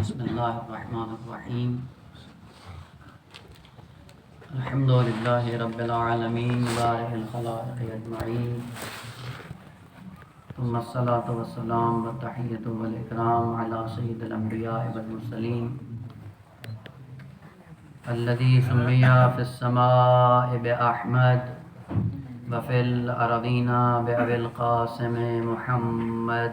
بسم اللہ الرحمن الرحیم الحمد للہ رب العالمین بارئ الخلائق اجمعین ثم الصلاة والسلام والتحیۃ والاکرام علی سید الانبیاء والمرسلین الذی سمی فی السماء بأحمد وفی الارضین بأبی القاسم محمد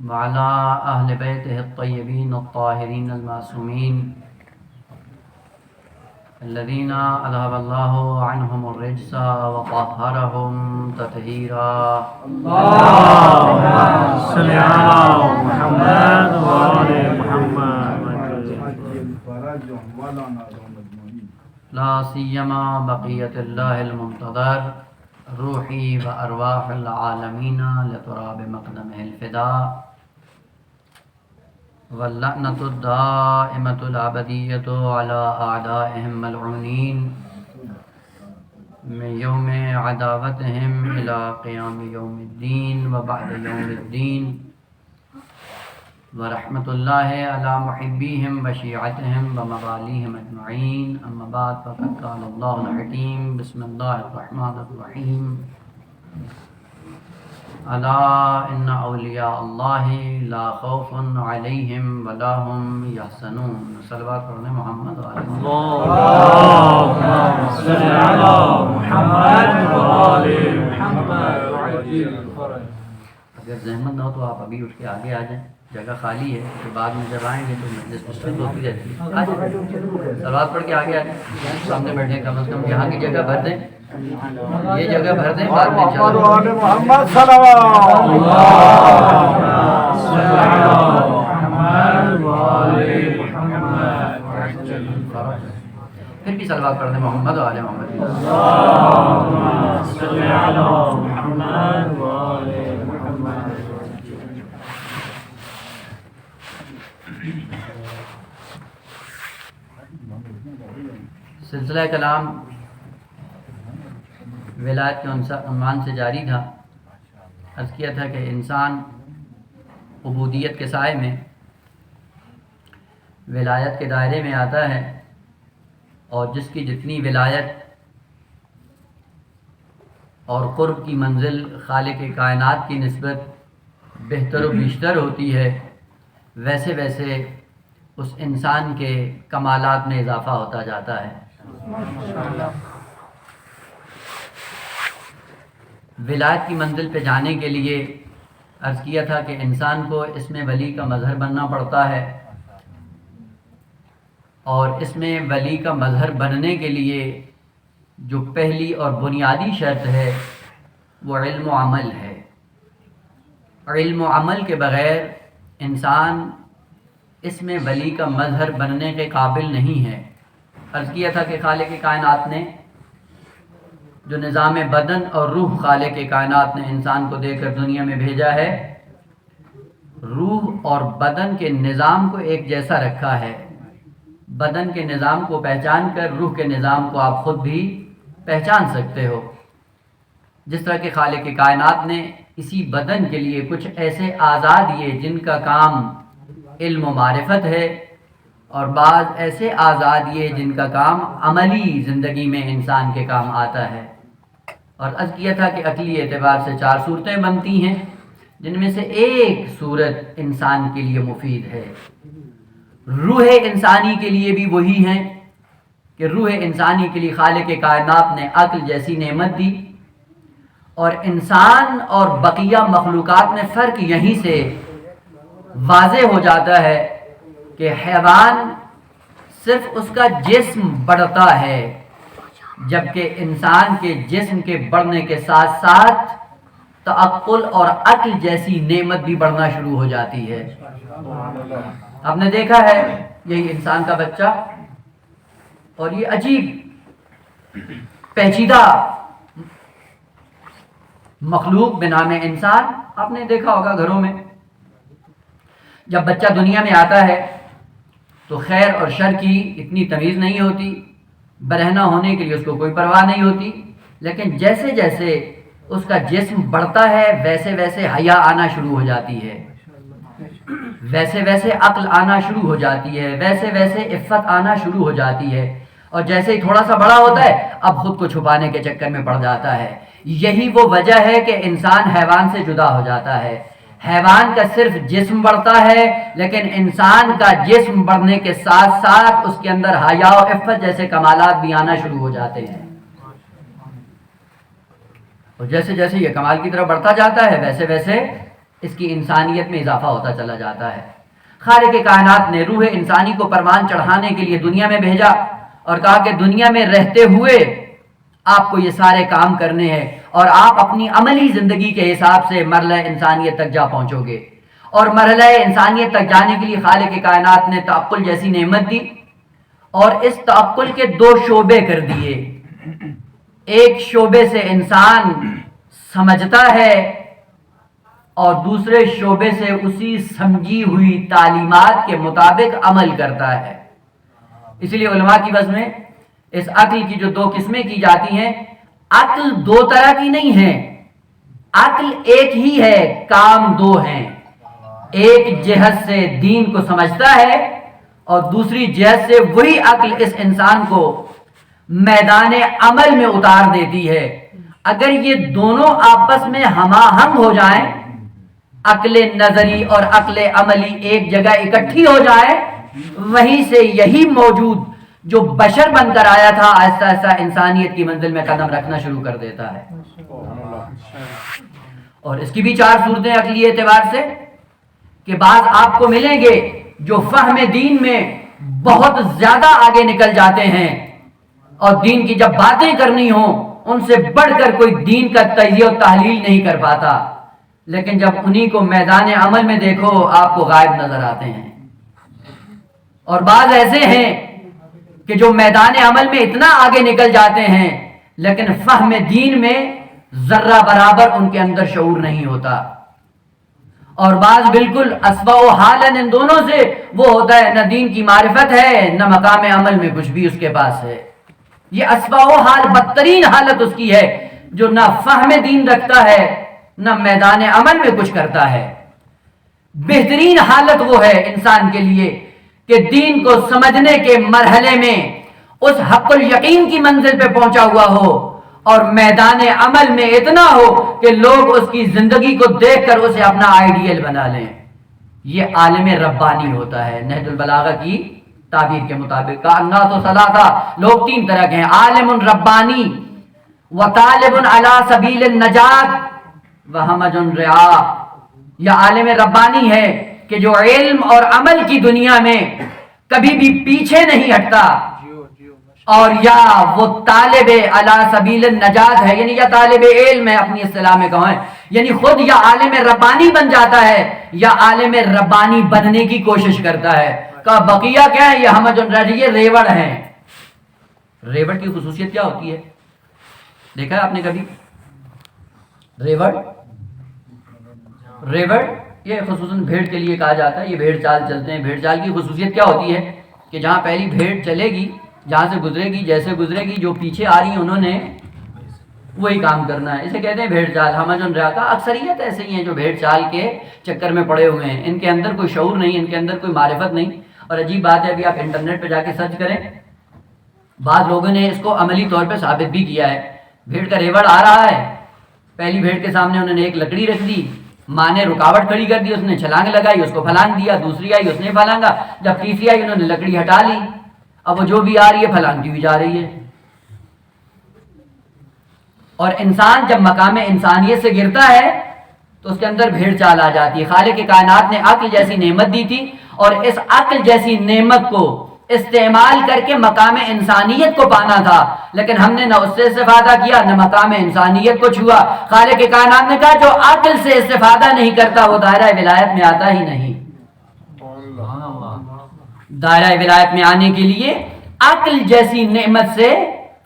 وعلى أهل بيته الطيبين الطاهرين المعصومين الذين أذهب الله عنهم الرجس وطهرهم تطهيرا اللهم صل على محمد وآل محمد لا سيما بقية الله المنتظر روحي وأرواح العالمين لتراب مقدمه الفداء واللعنة الدائمة الأبدية على أعدائهم ملعونين من يوم عداوتهم إلى قيام يوم الدين وبعد يوم الدين ورحمة الله على محبيهم وشيعتهم ومواليهم أجمعين أما بعد فقد قال الله الحكيم بسم الله الرحمن الرحيم ألا إن أولياء الله لا خوف عليهم ولا هم يحزنون صلوات محمد اللهم صل على محمد وآل محمد وعجل فرج. اگر زحمت نہ ہو تو آپ ابھی اٹھ کے آگے آ جائیں، جگہ خالی ہے، تو بعد میں جب آئیں گے تو مجلس مسترد ہوتی رہتی ہے. آ جائیں، صلوات پڑھ کے آگے آ جائیں، سامنے بیٹھیں، کم از کم یہاں کی جگہ بھر دیں، یہ جگہ بھر دیں، بعد میں محمد محمد صلوات صل على محمد وآل محمد وعجل فرج. پھر بھی صلوات پڑھ دیں محمد و آل محمد. اللهم صل على محمد وآل محمد. سلسلہ کلام ولایت کے عنوان سے جاری تھا. عرض کیا تھا کہ انسان عبودیت کے سائے میں ولایت کے دائرے میں آتا ہے، اور جس کی جتنی ولایت اور قرب کی منزل خالق کائنات کی نسبت بہتر و بیشتر ہوتی ہے، ویسے ویسے اس انسان کے کمالات میں اضافہ ہوتا جاتا ہے. ولایت کی منزل پہ جانے کے لیے عرض کیا تھا کہ انسان کو اس میں ولی کا مظہر بننا پڑتا ہے، اور اس میں ولی کا مظہر بننے کے لیے جو پہلی اور بنیادی شرط ہے وہ علم و عمل ہے. علم و عمل کے بغیر انسان اس میں ولی کا مظہر بننے کے قابل نہیں ہے. عرض کیا تھا کہ خالق کائنات نے جو نظام بدن اور روح خالق کائنات نے انسان کو دے کر دنیا میں بھیجا ہے، روح اور بدن کے نظام کو ایک جیسا رکھا ہے. بدن کے نظام کو پہچان کر روح کے نظام کو آپ خود بھی پہچان سکتے ہو. جس طرح کہ خالق کائنات نے اسی بدن کے لیے کچھ ایسے اعضاء دیے جن کا کام علم و معرفت ہے، اور بعض ایسے اعضاء دیے جن کا کام عملی زندگی میں انسان کے کام آتا ہے. اور عرض کیا تھا کہ عقلی اعتبار سے 4 صورتیں بنتی ہیں، جن میں سے ایک صورت انسان کے لیے مفید ہے. روح انسانی کے لیے بھی وہی ہے کہ روح انسانی کے لیے خالق کائنات نے عقل جیسی نعمت دی، اور انسان اور بقیہ مخلوقات میں فرق یہیں سے واضح ہو جاتا ہے کہ حیوان صرف اس کا جسم بڑھتا ہے، جبکہ انسان کے جسم کے بڑھنے کے ساتھ ساتھ تعقل اور عقل جیسی نعمت بھی بڑھنا شروع ہو جاتی ہے. آپ نے دیکھا ہے یہی انسان کا بچہ اور یہ عجیب پیچیدہ مخلوق بنام انسان، آپ نے دیکھا ہوگا گھروں میں جب بچہ دنیا میں آتا ہے تو خیر اور شر کی اتنی تمیز نہیں ہوتی. برہنہ ہونے کے لیے اس کو کوئی پرواہ نہیں ہوتی، لیکن جیسے جیسے اس کا جسم بڑھتا ہے ویسے ویسے حیا آنا شروع ہو جاتی ہے، ویسے ویسے عقل آنا شروع ہو جاتی ہے، ویسے ویسے عفت آنا شروع ہو جاتی ہے، اور جیسے ہی تھوڑا سا بڑا ہوتا ہے اب خود کو چھپانے کے چکر میں پڑ جاتا ہے۔ یہی وہ وجہ ہے کہ انسان حیوان سے جدا ہو جاتا ہے۔ حیوان کا صرف جسم بڑھتا ہے، لیکن انسان کا جسم بڑھنے کے ساتھ ساتھ اس کے اندر حیا و عفت جیسے کمالات بھی آنا شروع ہو جاتے ہیں، اور جیسے جیسے یہ کمال کی طرف بڑھتا جاتا ہے ویسے ویسے اس کی انسانیت میں اضافہ ہوتا چلا جاتا ہے۔ خالق کائنات نے روح انسانی کو پروان چڑھانے کے لیے دنیا میں بھیجا اور کہا کہ دنیا میں رہتے ہوئے آپ کو یہ سارے کام کرنے ہیں، اور آپ اپنی عملی زندگی کے حساب سے مرحلہ انسانیت تک جا پہنچو گے۔ اور مرحلہ انسانیت تک جانے کے لیے خالق کائنات نے تعقل جیسی نعمت دی، اور اس تعقل کے دو شعبے کر دیے۔ ایک شعبے سے انسان سمجھتا ہے اور دوسرے شعبے سے اسی سمجھی ہوئی تعلیمات کے مطابق عمل کرتا ہے۔ اس لیے علماء کی بحث میں اس عقل کی جو دو قسمیں کی جاتی ہیں، عقل دو طرح کی نہیں ہے، عقل ایک ہی ہے، کام دو ہیں۔ ایک جہت سے دین کو سمجھتا ہے اور دوسری جہت سے وہی عقل اس انسان کو میدان عمل میں اتار دیتی ہے۔ اگر یہ دونوں آپس میں ہم آہنگ ہو جائیں، عقل نظری اور عقل عملی ایک جگہ اکٹھی ہو جائے، وہیں سے یہی موجود جو بشر بن کر آیا تھا آہستہ آہستہ انسانیت کی منزل میں قدم رکھنا شروع کر دیتا ہے۔ اور اس کی بھی چار صورتیں عقلی اعتبار سے کہ بعض آپ کو ملیں گے جو فہم دین میں بہت زیادہ آگے نکل جاتے ہیں، اور دین کی جب باتیں کرنی ہوں ان سے بڑھ کر کوئی دین کا تجزیہ و تحلیل نہیں کر پاتا، لیکن جب انہی کو میدان عمل میں دیکھو آپ کو غائب نظر آتے ہیں۔ اور بعض ایسے ہیں کہ جو میدان عمل میں اتنا آگے نکل جاتے ہیں لیکن فہم دین میں ذرہ برابر ان کے اندر شعور نہیں ہوتا، اور بعض بالکل اسوأ و حالن ان دونوں سے وہ ہوتا ہے، نہ دین کی معرفت ہے نہ مقام عمل میں کچھ بھی اس کے پاس ہے۔ یہ اسوأ و حال بدترین حالت اس کی ہے جو نہ فہم دین رکھتا ہے نہ میدان عمل میں کچھ کرتا ہے۔ بہترین حالت وہ ہے انسان کے لیے کہ دین کو سمجھنے کے مرحلے میں اس حق الیقین کی منزل پہ پہنچا ہوا ہو اور میدان عمل میں اتنا ہو کہ لوگ اس کی زندگی کو دیکھ کر اسے اپنا آئیڈیل بنا لیں۔ یہ عالم ربانی ہوتا ہے۔ نہج البلاغہ کی تعبیر کے مطابق کائنات و ثلاثہ، لوگ تین طرح کے ہیں، عالم ربانی و طالب علی سبیل النجات و ہمج رعا۔ یہ عالم ربانی ہے کہ جو علم اور عمل کی دنیا میں کبھی بھی پیچھے نہیں ہٹتا، اور یا وہ طالب علی سبیل النجات ہے، یعنی یا طالب علم ہے اپنی اصطلاح میں کہیں، یعنی خود یا عالم ربانی بن جاتا ہے یا عالم ربانی بننے کی کوشش کرتا ہے۔ کا بقیہ کیا ہے؟ یہ ہمج یہ ریوڑ ہیں۔ ریوڑ کی خصوصیت کیا ہوتی ہے؟ دیکھا ہے آپ نے کبھی ریوڑ؟ ریوڑ یہ خصوصاً بھیڑ کے لیے کہا جاتا ہے، یہ بھیڑ چال چلتے ہیں۔ بھیڑ چال کی خصوصیت کیا ہوتی ہے کہ جہاں پہلی بھیڑ چلے گی، جہاں سے گزرے گی، جیسے گزرے گی، جو پیچھے آ رہی ہیں انہوں نے وہی کام کرنا ہے۔ اسے کہتے ہیں بھیڑ چال۔ ہمج کا اکثریت ایسے ہی ہیں جو بھیڑ چال کے چکر میں پڑے ہوئے ہیں، ان کے اندر کوئی شعور نہیں، ان کے اندر کوئی معرفت نہیں۔ اور عجیب بات ہے، ابھی آپ انٹرنیٹ پہ جا کے سرچ کریں، بعض لوگوں نے اس کو عملی طور پہ ثابت بھی کیا ہے۔ بھیڑ کا ریوڑ آ رہا ہے، پہلی بھیڑ کے سامنے انہوں نے ایک لکڑی رکھ دی، ماں نے رکاوٹ کھڑی کر دی، اس نے چھلانگ لگائی، اس کو پھلانگ دیا، دوسری آئی اس نے پھلانگا، جب تیسری آئی انہوں نے لکڑی ہٹا لی، اب وہ جو بھی آ رہی ہے پھلانگتی ہوئی جا رہی ہے۔ اور انسان جب مقام انسانیت سے گرتا ہے تو اس کے اندر بھیڑ چال آ جاتی ہے۔ خالق کائنات نے عقل جیسی نعمت دی تھی، اور اس عقل جیسی نعمت کو استعمال کر کے مقام انسانیت کو پانا تھا، لیکن ہم نے نہ اس سے استفادہ کیا نہ مقام انسانیت کو چھوا۔ خالق کائنات نے کہا جو عقل سے استفادہ نہیں کرتا وہ دائرہ ولایت میں آتا ہی نہیں۔ دائرہ ولایت میں آنے کے لیے عقل جیسی نعمت سے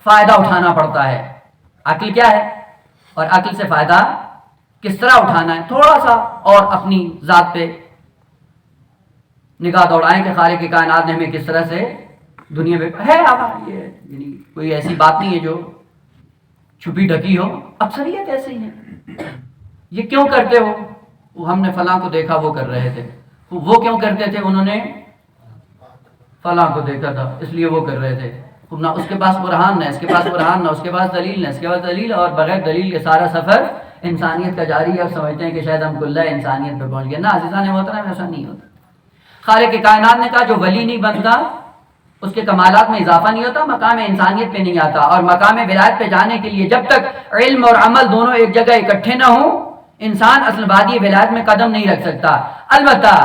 فائدہ اٹھانا پڑتا ہے۔ عقل کیا ہے اور عقل سے فائدہ کس طرح اٹھانا ہے، تھوڑا سا اور اپنی ذات پہ نگاہ دوڑائیں کہ خالق کائنات نے ہمیں کس طرح سے دنیا میں ہے آبادی ہے، یعنی کوئی ایسی بات نہیں ہے جو چھپی ڈھکی ہو، اکثریت ایسے ہی ہے۔ یہ کیوں کرتے ہو؟ وہ ہم نے فلاں کو دیکھا وہ کر رہے تھے، وہ کیوں کرتے تھے؟ انہوں نے فلاں کو دیکھا تھا اس لیے وہ کر رہے تھے۔ نہ اس کے پاس برہان، نہ اس کے پاس برہان، نہ اس کے پاس دلیل، نہ اس کے پاس دلیل، اور بغیر دلیل کے سارا سفر انسانیت کا جاری ہے، اور سمجھتے ہیں کہ شاید ہم کلّہ انسانیت پہ پہنچ گئے۔ نہ عزیزان محترم، ایسا نہیں ہوتا۔ خالق کائنات نے کہا جو ولی نہیں بنتا اس کے کمالات میں اضافہ نہیں ہوتا، مقام انسانیت پہ نہیں آتا، اور مقام ولایت پہ جانے کے لیے جب تک علم اور عمل دونوں ایک جگہ اکٹھے نہ ہوں، انسان اصل وادی ولایت میں قدم نہیں رکھ سکتا۔ البتہ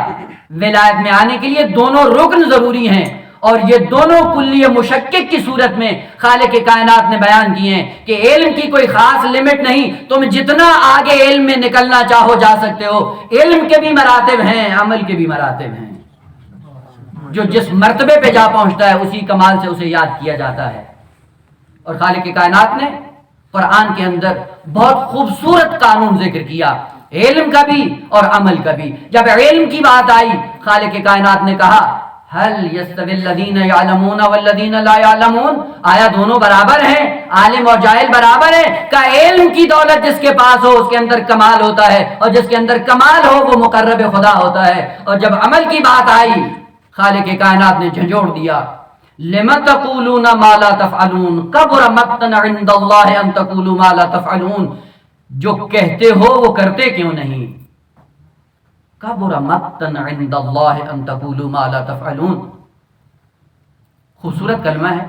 ولایت میں آنے کے لیے دونوں رکن ضروری ہیں، اور یہ دونوں کلی مشکک کی صورت میں خالق کائنات نے بیان کیے ہیں کہ علم کی کوئی خاص لمٹ نہیں، تم جتنا آگے علم میں نکلنا چاہو جا سکتے ہو۔ علم کے بھی مراتب ہیں، عمل کے بھی مراتب ہیں۔ جو جس مرتبے پہ جا پہنچتا ہے اسی کمال سے اسے یاد کیا جاتا ہے۔ اور خالق کائنات نے قرآن کے اندر بہت خوبصورت قانون ذکر کیا، علم کا بھی اور عمل کا بھی۔ جب علم کی بات آئی، خالق کائنات نے کہا هل يستوي الذين يعلمون والذين لا يعلمون، آیا دونوں برابر ہیں؟ عالم اور جاہل برابر ہیں؟ کہ علم کی دولت جس کے پاس ہو اس کے اندر کمال ہوتا ہے، اور جس کے اندر کمال ہو وہ مقرب خدا ہوتا ہے۔ اور جب عمل کی بات آئی، خالق کائنات نے جھنجھوڑ دیا، لم تقولون ما لا تفعلون کبر مقتا عند اللہ ان تقولوا ما لا تفعلون، جو کہتے ہو وہ کرتے کیوں نہیں؟ کبر مقتا عند اللہ ان تقولوا ما لا تفعلون، خوبصورت کلمہ ہے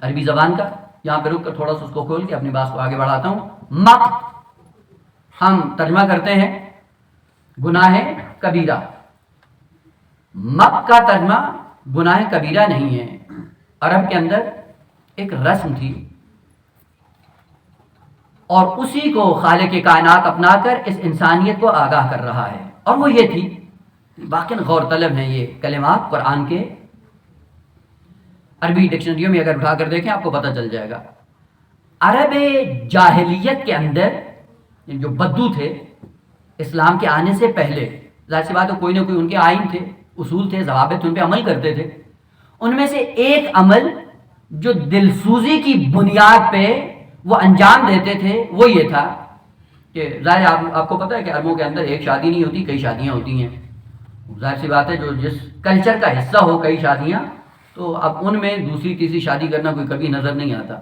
عربی زبان کا۔ یہاں پہ رک کر تھوڑا سا اس کو کھول کے اپنی بات کو آگے بڑھاتا ہوں۔ مقت ہم ترجمہ کرتے ہیں گناہ کبیرہ، مقت کا ترجمہ گناہ کبیرہ نہیں ہے۔ عرب کے اندر ایک رسم تھی، اور اسی کو خالق کائنات اپنا کر اس انسانیت کو آگاہ کر رہا ہے، اور وہ یہ تھی، باقی غور طلب ہیں یہ کلمات قرآن کے۔ عربی ڈکشنریوں میں اگر اٹھا کر دیکھیں آپ کو پتہ چل جائے گا۔ عرب جاہلیت کے اندر جو بدو تھے، اسلام کے آنے سے پہلے، ظاہر سی بات ہے کوئی نہ کوئی ان کے آئین تھے، اصول تھے، ضوابط، ان پہ عمل کرتے تھے۔ ان میں سے ایک عمل جو دلسوزی کی بنیاد پہ وہ انجام دیتے تھے وہ یہ تھا کہ ظاہر آپ کو پتہ ہے کہ عربوں کے اندر ایک شادی نہیں ہوتی، کئی شادیاں ہوتی ہیں۔ ظاہر سی بات ہے جو جس کلچر کا حصہ ہو کئی شادیاں، تو اب ان میں دوسری تیسری شادی کرنا کوئی کبھی نظر نہیں آتا۔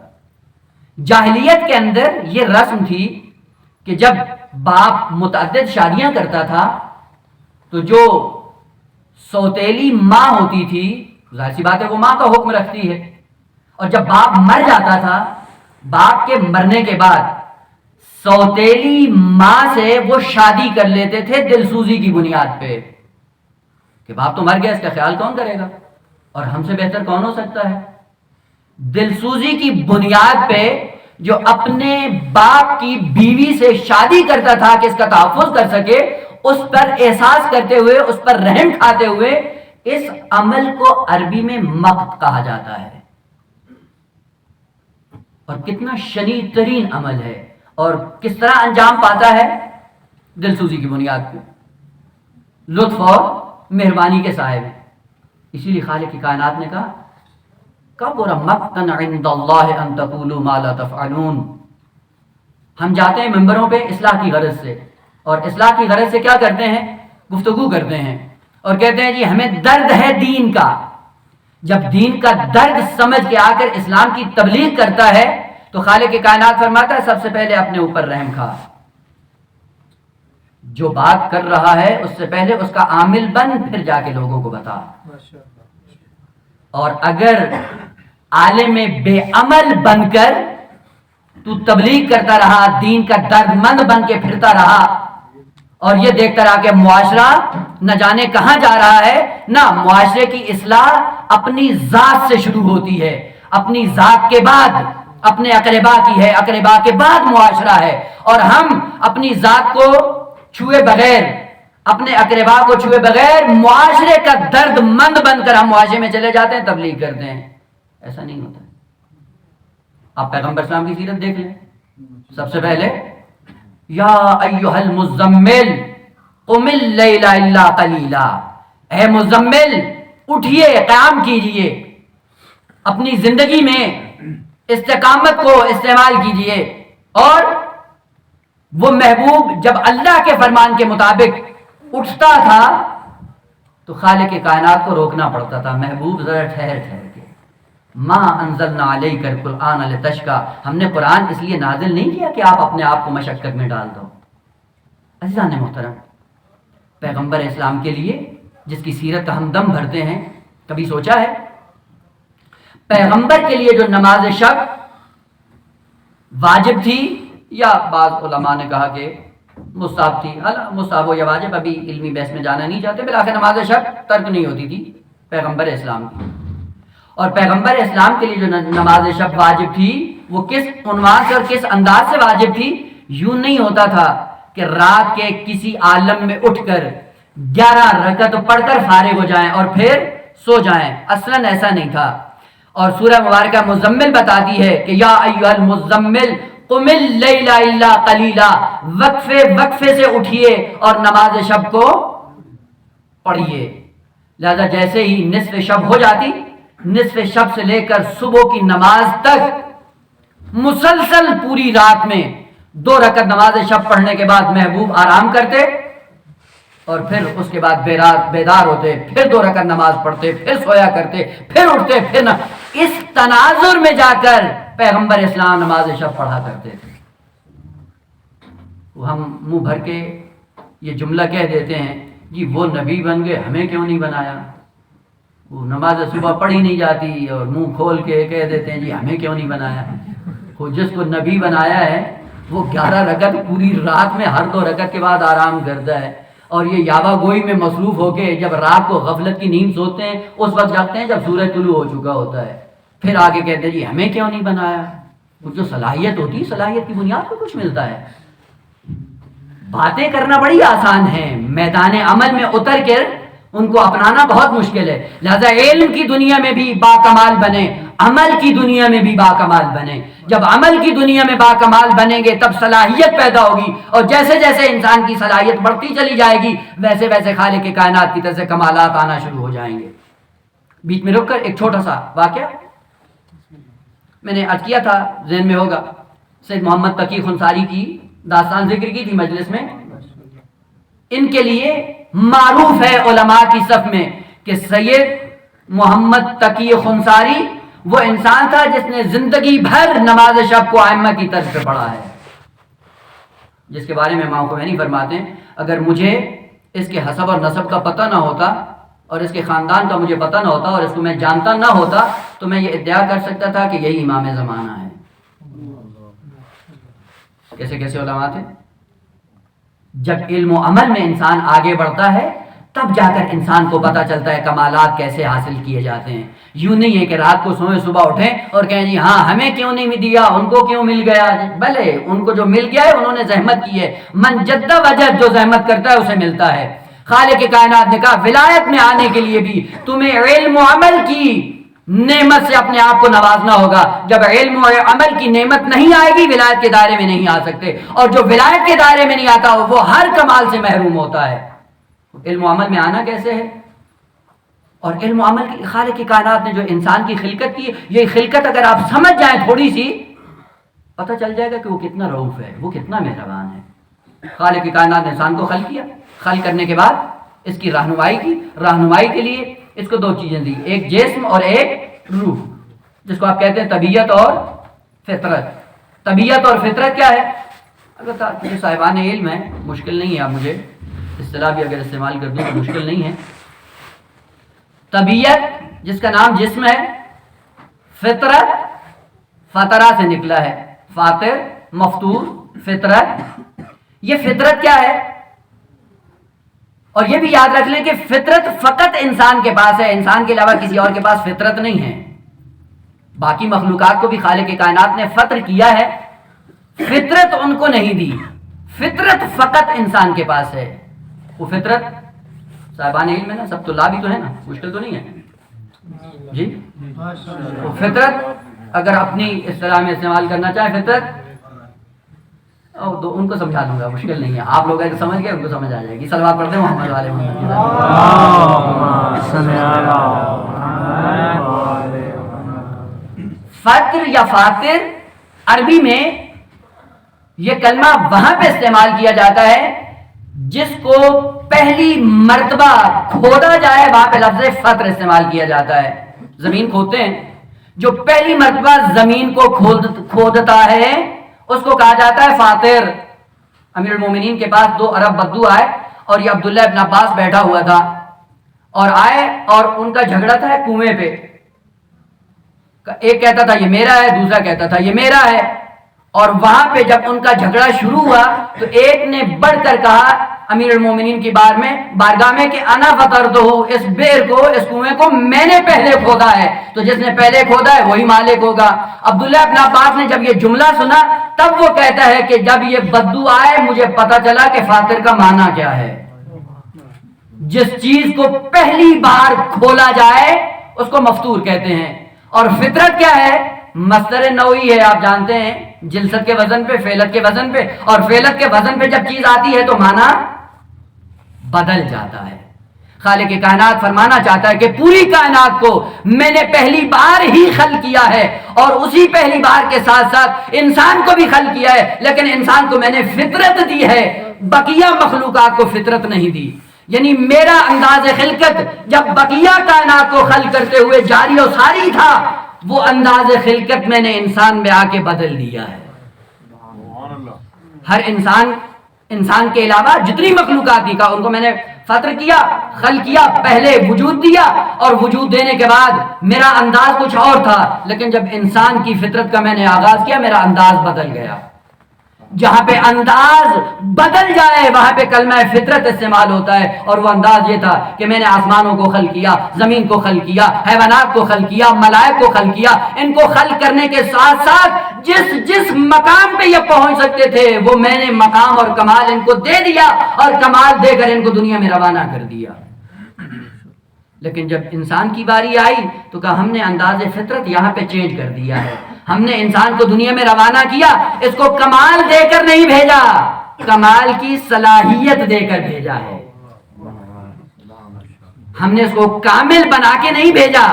جاہلیت کے اندر یہ رسم تھی کہ جب باپ متعدد شادیاں کرتا تھا تو جو سوتیلی ماں ہوتی تھی، ظاہر سی بات ہے وہ ماں کا حکم رکھتی ہے، اور جب باپ مر جاتا تھا، باپ کے مرنے کے بعد سوتیلی ماں سے وہ شادی کر لیتے تھے دلسوزی کی بنیاد پہ کہ باپ تو مر گیا، اس کا خیال کون کرے گا، اور ہم سے بہتر کون ہو سکتا ہے۔ دلسوزی کی بنیاد پہ جو اپنے باپ کی بیوی سے شادی کرتا تھا کہ اس کا تحفظ کر سکے، اس پر احساس کرتے ہوئے، اس پر رحم کھاتے ہوئے، اس عمل کو عربی میں مقت کہا جاتا ہے۔ اور کتنا شنیع ترین عمل ہے، اور کس طرح انجام پاتا ہے؟ دلسوزی کی بنیاد پہ، لطف اور مہربانی کے صاحب ہیں۔ اسی لیے خالق کی کائنات نے کہا کبر مقتا عند اللہ ان تقولوا ما لا تفعلون۔ ہم جاتے ہیں ممبروں پہ اصلاح کی غرض سے، اور اصلاح کی غرض سے کیا کرتے ہیں؟ گفتگو کرتے ہیں اور کہتے ہیں جی ہمیں درد ہے دین کا۔ جب دین کا درد سمجھ کے آ کر اسلام کی تبلیغ کرتا ہے تو خالق کائنات فرماتا ہے سب سے پہلے اپنے اوپر رحم کھا، جو بات کر رہا ہے اس سے پہلے اس کا عامل بن، پھر جا کے لوگوں کو بتا۔ اور اگر عالم بے عمل بن کر تو تبلیغ کرتا رہا، دین کا درد مند بن کے پھرتا رہا، اور یہ دیکھتا رہا کہ معاشرہ نہ جانے کہاں جا رہا ہے، نہ معاشرے کی اصلاح اپنی ذات سے شروع ہوتی ہے، اپنی ذات کے بعد اپنے اقربا کی ہے، اقربا کے بعد معاشرہ ہے، اور ہم اپنی ذات کو چھوئے بغیر، اپنے اقربا کو چھوئے بغیر معاشرے کا درد مند بن کر ہم معاشرے میں چلے جاتے ہیں، تبلیغ کرتے ہیں۔ ایسا نہیں ہوتا ہے۔ آپ پیغمبر اسلام کی سیرت دیکھ لیں، سب سے پہلے یا ایھا المزمل قم اللیل الا قلیلا، اے مزمل اٹھیے، قیام کیجئے، اپنی زندگی میں استقامت کو استعمال کیجئے. اور وہ محبوب جب اللہ کے فرمان کے مطابق اٹھتا تھا تو خالق کائنات کو روکنا پڑتا تھا، محبوب ذرا ٹھہر کے. ما انزلنا علیک القرآن لتشقی، ہم نے قرآن اس لیے نازل نہیں کیا کہ آپ اپنے آپ کو مشقت میں ڈال دو. عزیزان محترم، پیغمبر اسلام کے لیے جس کی سیرت کا ہم دم بھرتے ہیں، کبھی سوچا ہے پیغمبر کے لیے جو نماز شب واجب تھی، یا بعض علماء نے کہا کہ مستحب تھی، مستحب ہو یا واجب ابھی علمی بحث میں جانا نہیں چاہتے، بالآخر نماز شب ترک نہیں ہوتی تھی پیغمبر اسلام کی. اور پیغمبر اسلام کے لیے جو نماز شب واجب تھی وہ کس عنوان سے اور کس انداز سے واجب تھی؟ یوں نہیں ہوتا تھا کہ رات کے کسی عالم میں اٹھ کر 11 رکعت پڑھ کر فارغ ہو جائیں اور پھر سو جائیں، اصلاً ایسا نہیں تھا. اور سورہ مبارکہ مزمل بتاتی ہے کہ یا ایھا المزمل قم اللیل الا قلیلا، وقفے وقفے سے اٹھیے اور نماز شب کو پڑھیے. لہذا جیسے ہی نصف شب ہو جاتی، نصف شب سے لے کر صبح کی نماز تک مسلسل پوری رات میں 2 رکعت نماز شب پڑھنے کے بعد محبوب آرام کرتے اور پھر اس کے بعد بیدار ہوتے، پھر 2 رکعت نماز پڑھتے، پھر سویا کرتے، پھر اٹھتے، پھر اس تناظر میں جا کر پیغمبر اسلام نماز شب پڑھا کرتے تھے. ہم منہ بھر کے یہ جملہ کہہ دیتے ہیں جی وہ نبی بن گئے، ہمیں کیوں نہیں بنایا؟ وہ نماز صبح پڑھی نہیں جاتی اور منہ کھول کے کہہ دیتے ہیں جی ہمیں کیوں نہیں بنایا. وہ جس کو نبی بنایا ہے وہ 11 رکعت پوری رات میں ہر 2 رکعت کے بعد آرام کرتا ہے، اور یہ یاوا گوئی میں مصروف ہو کے جب رات کو غفلت کی نیند سوتے ہیں اس وقت جاگتے ہیں جب سورج طلوع ہو چکا ہوتا ہے. پھر آگے کہتے ہیں جی ہمیں کیوں نہیں بنایا. وہ جو صلاحیت ہوتی ہے، صلاحیت کی بنیاد پہ کچھ ملتا ہے. باتیں کرنا بڑی آسان ہے، میدان عمل میں اتر کر ان کو اپنانا بہت مشکل ہے. لہذا علم کی دنیا میں بھی باکمال بنے، عمل کی دنیا میں بھی باکمال بنے. جب عمل کی دنیا میں باکمال بنیں گے تب صلاحیت پیدا ہوگی، اور جیسے جیسے انسان کی صلاحیت بڑھتی چلی جائے گی ویسے ویسے خالق کائنات کی طرف سے کمالات آنا شروع ہو جائیں گے. بیچ میں رک کر ایک چھوٹا سا واقعہ میں نے عرض کیا تھا، ذہن میں ہوگا، سید محمد تقی خنساری کی داستان ذکر کی تھی مجلس میں. ان کے لیے معروف ہے علماء کی صف میں کہ سید محمد تقی خنساری وہ انسان تھا جس نے زندگی بھر نماز شب کو ائمہ کی طرز پہ پڑھا ہے، جس کے بارے میں امام خمینی فرماتے ہیں اگر مجھے اس کے حسب اور نسب کا پتہ نہ ہوتا اور اس کے خاندان کا مجھے پتہ نہ ہوتا اور اس کو میں جانتا نہ ہوتا تو میں یہ ادعا کر سکتا تھا کہ یہی امام زمانہ ہے. کیسے کیسے علماء تھے. جب علم و عمل میں انسان آگے بڑھتا ہے تب جا کر انسان کو پتہ چلتا ہے کمالات کیسے حاصل کیے جاتے ہیں. یوں نہیں ہے کہ رات کو سوئیں صبح اٹھیں اور کہیں جی ہاں ہمیں کیوں نہیں دیا، ان کو کیوں مل گیا. بھلے ان کو جو مل گیا ہے انہوں نے زحمت کی ہے، من جد وجد، جو زحمت کرتا ہے اسے ملتا ہے. خالق کائنات نے کہا ولایت میں آنے کے لیے بھی تمہیں علم و عمل کی نعمت سے اپنے آپ کو نوازنا ہوگا. جب علم و عمل کی نعمت نہیں آئے گی ولایت کے دائرے میں نہیں آ سکتے، اور جو ولایت کے دائرے میں نہیں آتا وہ ہر کمال سے محروم ہوتا ہے. علم و عمل میں آنا کیسے ہے؟ اور علم و عمل کی خالق کی کائنات نے جو انسان کی خلقت کی، یہ خلقت اگر آپ سمجھ جائیں تھوڑی سی پتہ چل جائے گا کہ وہ کتنا رؤوف ہے، وہ کتنا مہربان ہے. خالق کی کائنات نے انسان کو خلق کیا، خلق کرنے کے بعد اس کی رہنمائی کی. رہنمائی کے لیے اس کو 2 چیزیں دی، ایک جسم اور ایک روح، جس کو آپ کہتے ہیں طبیعت اور فطرت. طبیعت اور فطرت کیا ہے؟ اگر صاحبان علم ہے مشکل نہیں ہے، آپ مجھے اصطلاح بھی اگر استعمال کر دیں تو مشکل نہیں ہے. طبیعت جس کا نام جسم ہے، فطرت فطرہ سے نکلا ہے، فاطر مفطور فطرت. یہ فطرت کیا ہے؟ اور یہ بھی یاد رکھ لیں کہ فطرت فقط انسان کے پاس ہے، انسان کے علاوہ کسی اور کے پاس فطرت نہیں ہے. باقی مخلوقات کو بھی خالق کائنات نے فطر کیا ہے، فطرت ان کو نہیں دی. فطرت فقط انسان کے پاس ہے. وہ فطرت صاحبان علم ہے نا، سب طلاب بھی تو ہے نا، مشکل تو نہیں ہے جی. وہ فطرت اگر اپنی اصطلاح میں استعمال کرنا چاہے، فطرت ان کو سمجھا دوں گا، مشکل نہیں ہے، آپ لوگ اگر سمجھ گئے ان کو سمجھ آ جائے گی. صلوات پڑھتے ہیں محمد والے محمد کی ذات. فطر یا فاطر عربی میں یہ کلمہ وہاں پہ استعمال کیا جاتا ہے جس کو پہلی مرتبہ کھودا جائے، وہاں پہ لفظ فطر استعمال کیا جاتا ہے. زمین کھودتے ہیں، جو پہلی مرتبہ زمین کو کھودتا ہے اس کو کہا جاتا ہے فاطر. امیر المومنین کے پاس 2 ارب بدو آئے اور یہ عبداللہ ابن عباس بیٹھا ہوا تھا اور آئے اور ان کا جھگڑا تھا کنویں پہ. ایک کہتا تھا یہ میرا ہے، دوسرا کہتا تھا یہ میرا ہے. اور وہاں پہ جب ان کا جھگڑا شروع ہوا تو ایک نے بڑھ کر کہا امیر المومنین کی بارگاہ میں کہ انا فطرتہ، اس بئر کو، اس کنویں کو میں نے پہلے کھودا ہے، تو جس نے پہلے کھودا ہے وہی مالک ہوگا. عبداللہ ابن عباس نے جب یہ جملہ سنا تب وہ کہتا ہے کہ جب یہ بدو آئے مجھے پتا چلا کہ فاطر کا معنی کیا ہے. جس چیز کو پہلی بار کھولا جائے اس کو مفطور کہتے ہیں. اور فطرت کیا ہے؟ مصدر نوعی ہے، آپ جانتے ہیں، جلست کے وزن پہ، فعلت کے وزن پہ، اور فعلت کے وزن پہ جب چیز آتی ہے تو معنی بدل جاتا ہے. خالق کائنات فرمانا چاہتا ہے کہ پوری کائنات کو میں نے پہلی بار ہی خلق کیا ہے، اور اسی پہلی بار کے ساتھ ساتھ انسان کو بھی خلق کیا ہے، لیکن انسان کو میں نے فطرت دی ہے، بقیہ مخلوقات کو فطرت نہیں دی. یعنی میرا انداز خلقت جب بقیہ کائنات کو خلق کرتے ہوئے جاری و ساری تھا، وہ انداز خلقت میں نے انسان میں آ کے بدل دیا ہے. ہر انسان کے علاوہ جتنی مخلوقات تھی کا ان کو میں نے فطر کیا، خلق کیا، پہلے وجود دیا، اور وجود دینے کے بعد میرا انداز کچھ اور تھا، لیکن جب انسان کی فطرت کا میں نے آغاز کیا میرا انداز بدل گیا. جہاں پہ انداز بدل جائے وہاں پہ کلمہ فطرت استعمال ہوتا ہے، اور وہ انداز یہ تھا کہ میں نے آسمانوں کو خلق کیا، زمین کو خلق کیا، حیوانات کو خلق کیا، ملائک کو خلق کیا. ان کو خلق کرنے کے ساتھ ساتھ جس مقام پہ یہ پہنچ سکتے تھے وہ میں نے مقام اور کمال ان کو دے دیا، اور کمال دے کر ان کو دنیا میں روانہ کر دیا. لیکن جب انسان کی باری آئی تو کہا ہم نے انداز فطرت یہاں پہ چینج کر دیا ہے. ہم نے انسان کو دنیا میں روانہ کیا، اس کو کمال دے کر نہیں بھیجا، کمال کی صلاحیت دے کر بھیجا ہے. ہم نے اس کو کامل بنا کے نہیں بھیجا،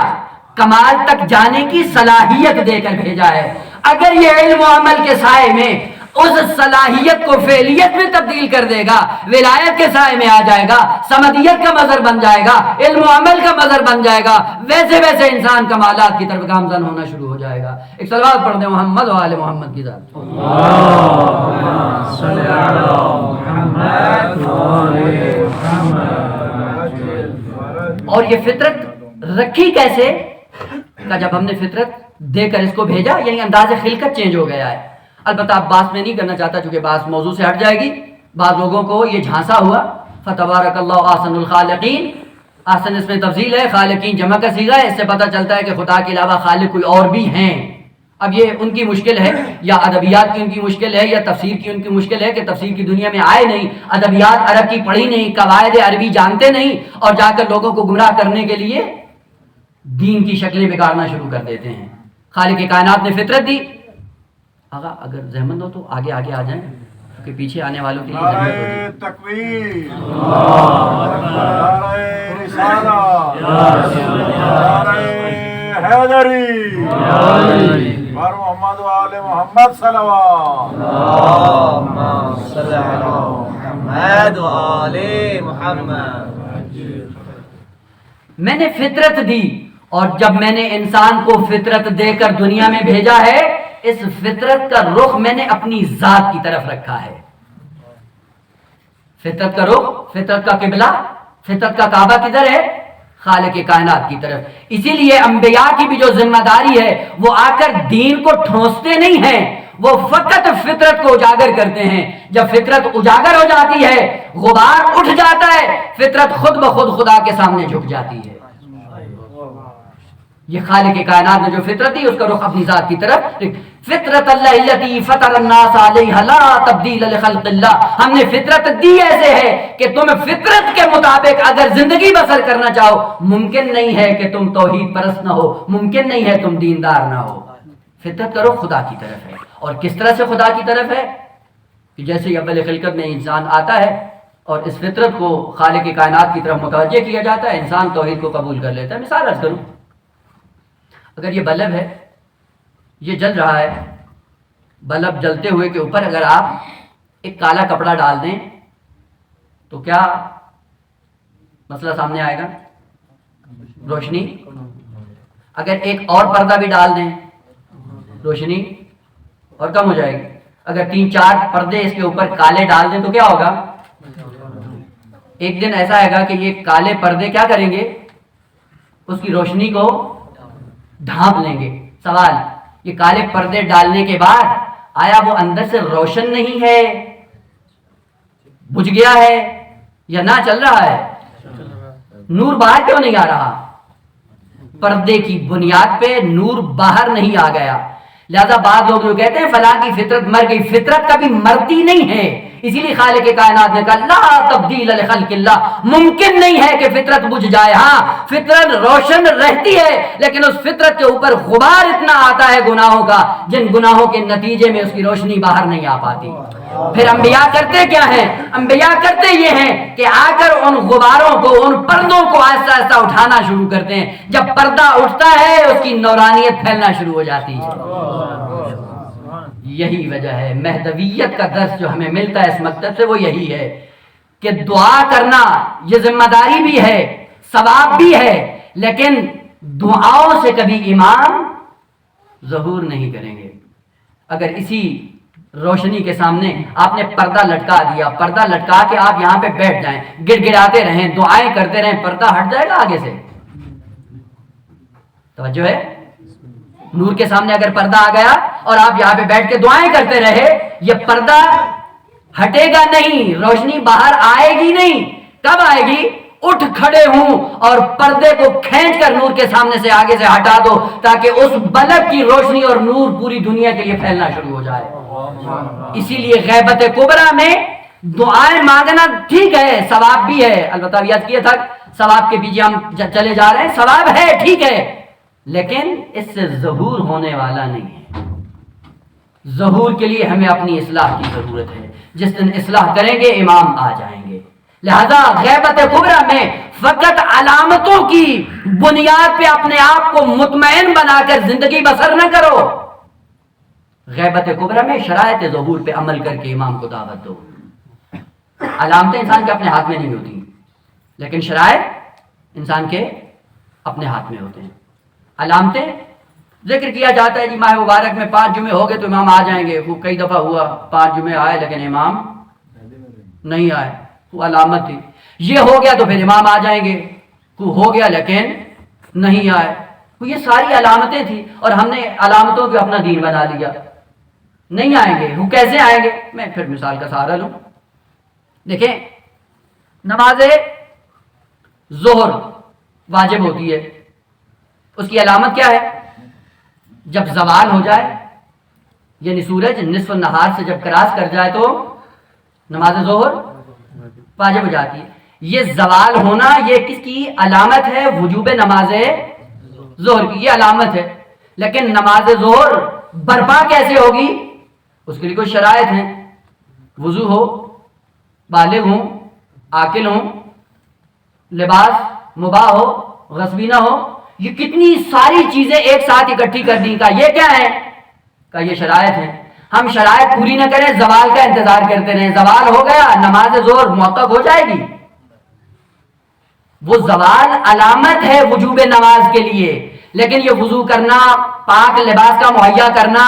کمال تک جانے کی صلاحیت دے کر بھیجا ہے. اگر یہ علم و عمل کے سائے میں اس صلاحیت کو فعلیت میں تبدیل کر دے گا، ولایت کے سائے میں آ جائے گا، سمدیت کا مظہر بن جائے گا، علم و عمل کا مظہر بن جائے گا، ویسے ویسے انسان کمالات کی طرف گامزن ہونا شروع ہو جائے گا. ایک صلوات پڑھ دیں محمد و آل محمد کی ذات. اور یہ فطرت رکھی کیسے؟ کہ جب ہم نے فطرت دے کر اس کو بھیجا، یعنی انداز خلقت چینج ہو گیا ہے. البتہ اب بات میں نہیں کرنا چاہتا چونکہ بات موضوع سے ہٹ جائے گی. بعض لوگوں کو یہ جھانسا ہوا فتبارک اللہ احسن الخالقین، احسن اس میں تفضیل ہے، خالقین جمع کا صیغہ ہے، اس سے پتہ چلتا ہے کہ خدا کے علاوہ خالق کوئی اور بھی ہیں. اب یہ ان کی مشکل ہے، یا ادبیات کی ان کی مشکل ہے، یا تفسیر کی ان کی مشکل ہے کہ تفسیر کی دنیا میں آئے نہیں، ادبیات عرب کی پڑھی نہیں، قواعد عربی جانتے نہیں، اور جا کر لوگوں کو گمراہ کرنے کے لیے دین کی شکلیں بگاڑنا شروع کر دیتے ہیں. خالق کائنات نے فطرت دی. آقا اگر زحمت ہو تو آگے آ جائیں کہ پیچھے آنے والوں کے لیے زحمت ہوگی. تکبیر، نعرہ رسالہ، نعرہ حیدری، بر محمد و آل محمد صلوات. اللہم صلی علی محمد و آل محمد. میں نے فطرت دی، اور جب میں نے انسان کو فطرت دے کر دنیا میں بھیجا ہے، اس فطرت کا رخ میں نے اپنی ذات کی طرف رکھا ہے. فطرت کا رخ، فطرت کا قبلہ، فطرت کا کعبہ کدھر ہے؟ خالق کائنات کی طرف. اسی لیے انبیاء کی بھی جو ذمہ داری ہے وہ آ کر دین کو ٹھونستے نہیں ہیں، وہ فقط فطرت کو اجاگر کرتے ہیں. جب فطرت اجاگر ہو جاتی ہے، غبار اٹھ جاتا ہے، فطرت خود بخود خدا کے سامنے جھک جاتی ہے. یہ خالق کائنات نے جو فطرت دی اس کا رخ اپنی ذات کی طرف. فطرت اللہ التی فطر الناس علیہا لا تبدیل لخلق اللہ. ہم نے فطرت دی ایسے ہے کہ تم فطرت کے مطابق اگر زندگی بسر کرنا چاہو، ممکن نہیں ہے کہ تم توحید پرست نہ ہو، ممکن نہیں ہے تم دیندار نہ ہو. فطرت کا رخ خدا کی طرف ہے. اور کس طرح سے خدا کی طرف ہے؟ کہ جیسے ہی اول خلقت میں انسان آتا ہے اور اس فطرت کو خالق کائنات کی طرف متوجہ کیا جاتا ہے، انسان توحید کو قبول کر لیتا ہے۔ مثال عرض کروں، اگر یہ بلب ہے، یہ جل رہا ہے، بلب جلتے ہوئے کے اوپر اگر آپ ایک کالا کپڑا ڈال دیں تو کیا مسئلہ سامنے آئے گا؟ روشنی۔ اگر ایک اور پردہ بھی ڈال دیں روشنی اور کم ہو جائے گی۔ اگر 3-4 پردے اس کے اوپر کالے ڈال دیں تو کیا ہوگا؟ ایک دن ایسا آئے گا کہ یہ کالے پردے کیا کریں گے؟ اس کی روشنی کو ڈھانپ لیں گے۔ سوال، یہ کالے پردے ڈالنے کے بعد آیا وہ اندر سے روشن نہیں ہے، بجھ گیا ہے یا نہ چل رہا ہے؟ نور باہر کیوں نہیں آ رہا؟ پردے کی بنیاد پہ نور باہر نہیں آ گیا۔ لہذا بعض لوگ جو کہتے ہیں فلاں کی فطرت مر گئی، فطرت کبھی مرتی نہیں ہے، اسی لیے خالق کائنات نے کہا لا تبدیل لخلق اللہ، ممکن نہیں ہے کہ فطرت بجھ جائے۔ ہاں فطرت روشن رہتی ہے، لیکن اس فطرت کے اوپر غبار اتنا آتا ہے گناہوں کا، جن گناہوں کے نتیجے میں اس کی روشنی باہر نہیں آ پاتی۔ پھر انبیاء کرتے کیا ہیں؟ انبیاء کرتے یہ ہیں کہ آ کر ان غباروں کو، ان پردوں کو آہستہ آہستہ اٹھانا شروع کرتے ہیں۔ جب پردہ اٹھتا ہے اس کی نورانیت پھیلنا شروع ہو جاتی ہے۔ یہی وجہ ہے مہدویت کا درس جو ہمیں ملتا ہے اس مکتب سے، وہ یہی ہے کہ دعا کرنا یہ ذمہ داری بھی ہے، ثواب بھی ہے، لیکن دعاؤں سے کبھی امام ظہور نہیں کریں گے۔ اگر اسی روشنی کے سامنے آپ نے پردہ لٹکا دیا، پردہ لٹکا کے آپ یہاں پہ بیٹھ جائیں، گڑ گڑاتے رہیں، دعائیں کرتے رہیں، پردہ ہٹ جائے گا آگے سے؟ توجہ ہے؟ نور کے سامنے اگر پردہ آ گیا اور آپ یہاں پہ بیٹھ کے دعائیں کرتے رہے، یہ پردہ ہٹے گا نہیں، روشنی باہر آئے گی نہیں۔ کب آئے گی؟ اٹھ کھڑے ہوں اور پردے کو کھینچ کر نور کے سامنے سے آگے سے ہٹا دو، تاکہ اس بلب کی روشنی اور نور پوری دنیا کے لیے پھیلنا شروع ہو جائے۔ اسی لیے غیبت کبریٰ میں دعائیں مانگنا ٹھیک ہے، ثواب بھی ہے، البتہ یاد کیا تھا ثواب کے پیچھے ہم چلے جا رہے ہیں، ثواب ہے ٹھیک ہے، لیکن اس سے ظہور ہونے والا نہیں ہے۔ ظہور کے لیے ہمیں اپنی اصلاح کی ضرورت ہے، جس دن اصلاح کریں گے امام آ جائیں گے۔ لہذا غیبت کبریٰ میں فقط علامتوں کی بنیاد پہ اپنے آپ کو مطمئن بنا کر زندگی بسر نہ کرو۔ غیبت کبریٰ میں شرائط ظہور پہ عمل کر کے امام کو دعوت دو۔ علامتیں انسان کے اپنے ہاتھ میں نہیں ہوتی، لیکن شرائط انسان کے اپنے ہاتھ میں ہوتے ہیں۔ علامتیں ذکر کیا جاتا ہے جی ماہ مبارک میں 5 جمعے ہو گئے تو امام آ جائیں گے، وہ کئی دفعہ ہوا 5 جمعے آئے لیکن امام نہیں آئے، وہ علامت تھی۔ یہ ہو گیا تو پھر امام آ جائیں گے، وہ ہو گیا لیکن نہیں آئے، وہ یہ ساری علامتیں تھیں اور ہم نے علامتوں کو اپنا دین بنا لیا۔ نہیں آئیں گے، وہ کیسے آئیں گے؟ میں پھر مثال کا سہارا لوں۔ دیکھیں نماز ظہر واجب ہوتی ہے، اس کی علامت کیا ہے؟ جب زوال ہو جائے، یعنی سورج نصف النہار سے جب کراس کر جائے تو نماز ظہر واجب ہو جاتی ہے۔ یہ زوال ہونا یہ کس کی علامت ہے؟ وجوب نماز ظہر کی یہ علامت ہے، لیکن نماز ظہر برپا کیسے ہوگی؟ اس کے لیے کوئی شرائط ہیں، وضو ہو، بالغ ہوں، عاقل ہوں، لباس مباح ہو، غصبی نہ ہو، یہ کتنی ساری چیزیں ایک ساتھ اکٹھی کر دیں کا یہ کیا ہے؟ کا یہ شرائط ہیں۔ ہم شرائط پوری نہ کریں، زوال کا انتظار کرتے رہیں، زوال ہو گیا نماز ظہر موقف ہو جائے گی۔ وہ زوال علامت ہے وجوب نماز کے لیے، لیکن یہ وضو کرنا، پاک لباس کا مہیا کرنا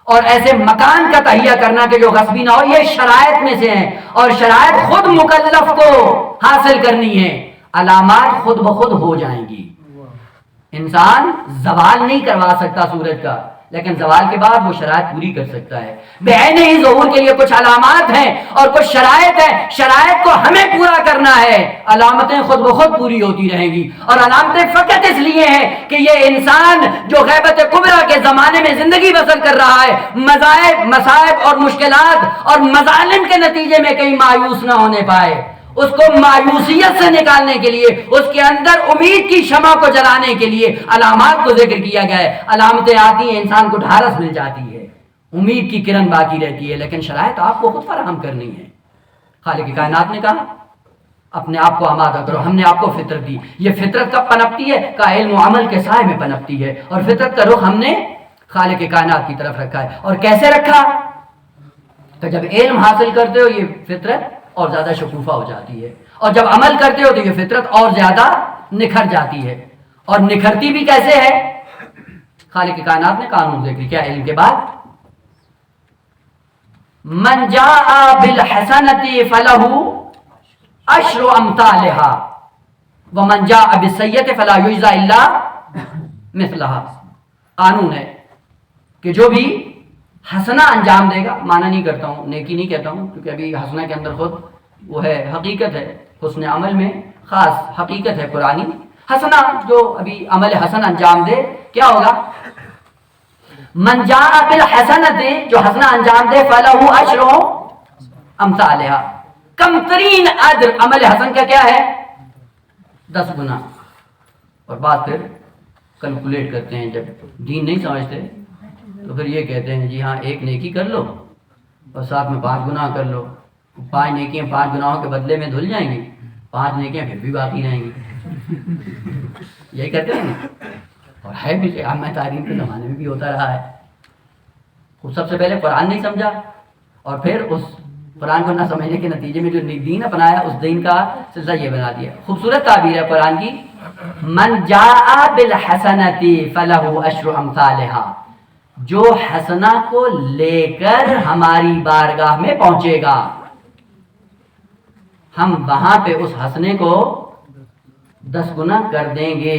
اور ایسے مکان کا تہیا کرنا کہ جو غصبی نہ ہو، یہ شرائط میں سے ہیں، اور شرائط خود مکلف کو حاصل کرنی ہے، علامات خود بخود ہو جائیں گی۔ انسان زوال نہیں کروا سکتا سورج کا، لیکن زوال کے بعد وہ شرائط پوری کر سکتا ہے۔ بعین ہی ظہور کے لیے کچھ علامات ہیں اور کچھ شرائط ہیں، شرائط کو ہمیں پورا کرنا ہے، علامتیں خود بخود پوری ہوتی رہیں گی۔ اور علامتیں فقط اس لیے ہیں کہ یہ انسان جو غیبت کبریٰ کے زمانے میں زندگی بسر کر رہا ہے، مذاہب، مصائب اور مشکلات اور مظالم کے نتیجے میں کہیں مایوس نہ ہونے پائے، اس کو مایوسیت سے نکالنے کے لیے، اس کے اندر امید کی شمع کو جلانے کے لیے علامات کو ذکر کیا گیا ہے۔ علامتیں آتی ہیں، انسان کو ڈھارس مل جاتی ہے، امید کی کرن باقی رہتی ہے، لیکن شرائط آپ کو خود فراہم کرنی ہے۔ خالق کائنات نے کہا اپنے آپ کو آمادہ کرو، ہم نے آپ کو فطرت دی۔ یہ فطرت کب پنپتی ہے؟ کہ علم و عمل کے سائے میں پنپتی ہے، اور فطرت کا رخ ہم نے خالق کائنات کی طرف رکھا ہے۔ اور کیسے رکھا؟ کہ جب علم حاصل کرتے ہو یہ فطرت اور زیادہ شکوفہ ہو جاتی ہے، اور جب عمل کرتے ہو تو یہ فطرت اور زیادہ نکھر جاتی ہے۔ اور نکھرتی بھی کیسے ہے؟ خالق کائنات نے قانون ذکر کیا علم کے بعد، من جاء بالحسنۃ فلہ عشر امثالها ومن جاء بالسیئۃ فلا یجزی الا مثلها۔ قانون ہے کہ جو بھی حسنہ انجام دے گا، معنی نہیں کرتا ہوں، نیکی نہیں کہتا ہوں، کیونکہ ابھی حسنہ کے اندر خود وہ ہے، حقیقت ہے، حسن عمل میں خاص حقیقت ہے قرآنی۔ حسنہ جو ابھی عمل حسن انجام دے کیا ہوگا؟ من جاء بالحسنۃ، جو حسنہ انجام دے، فلہ عشر امثالها، کم ترین اجر عمل حسن کا کیا ہے؟ 10 گنا۔ اور بات پھر کیلکولیٹ کرتے ہیں، جب دین نہیں سمجھتے تو پھر یہ کہتے ہیں جی ہاں ایک نیکی کر لو اور ساتھ میں 5 گناہ کر لو، 5 نیکیاں 5 گناہوں کے بدلے میں دھل جائیں گی، 5 نیکیاں پھر بھی باقی رہیں گی۔ یہی کہتے ہیں نا، اور ہے بھی عامہ تعلیم کے زمانے میں بھی ہوتا رہا ہے۔ خود سب سے پہلے قرآن نہیں سمجھا، اور پھر اس قرآن کو نہ سمجھنے کے نتیجے میں جو دین اپنایا، اس دین کا سلسلہ یہ بنا دیا۔ خوبصورت تعبیر ہے قرآن کی، من جاء بالحسنۃ فلہ عشر امثالها، جو حسنہ کو لے کر ہماری بارگاہ میں پہنچے گا، ہم وہاں پہ اس حسنے کو 10 گنا کر دیں گے۔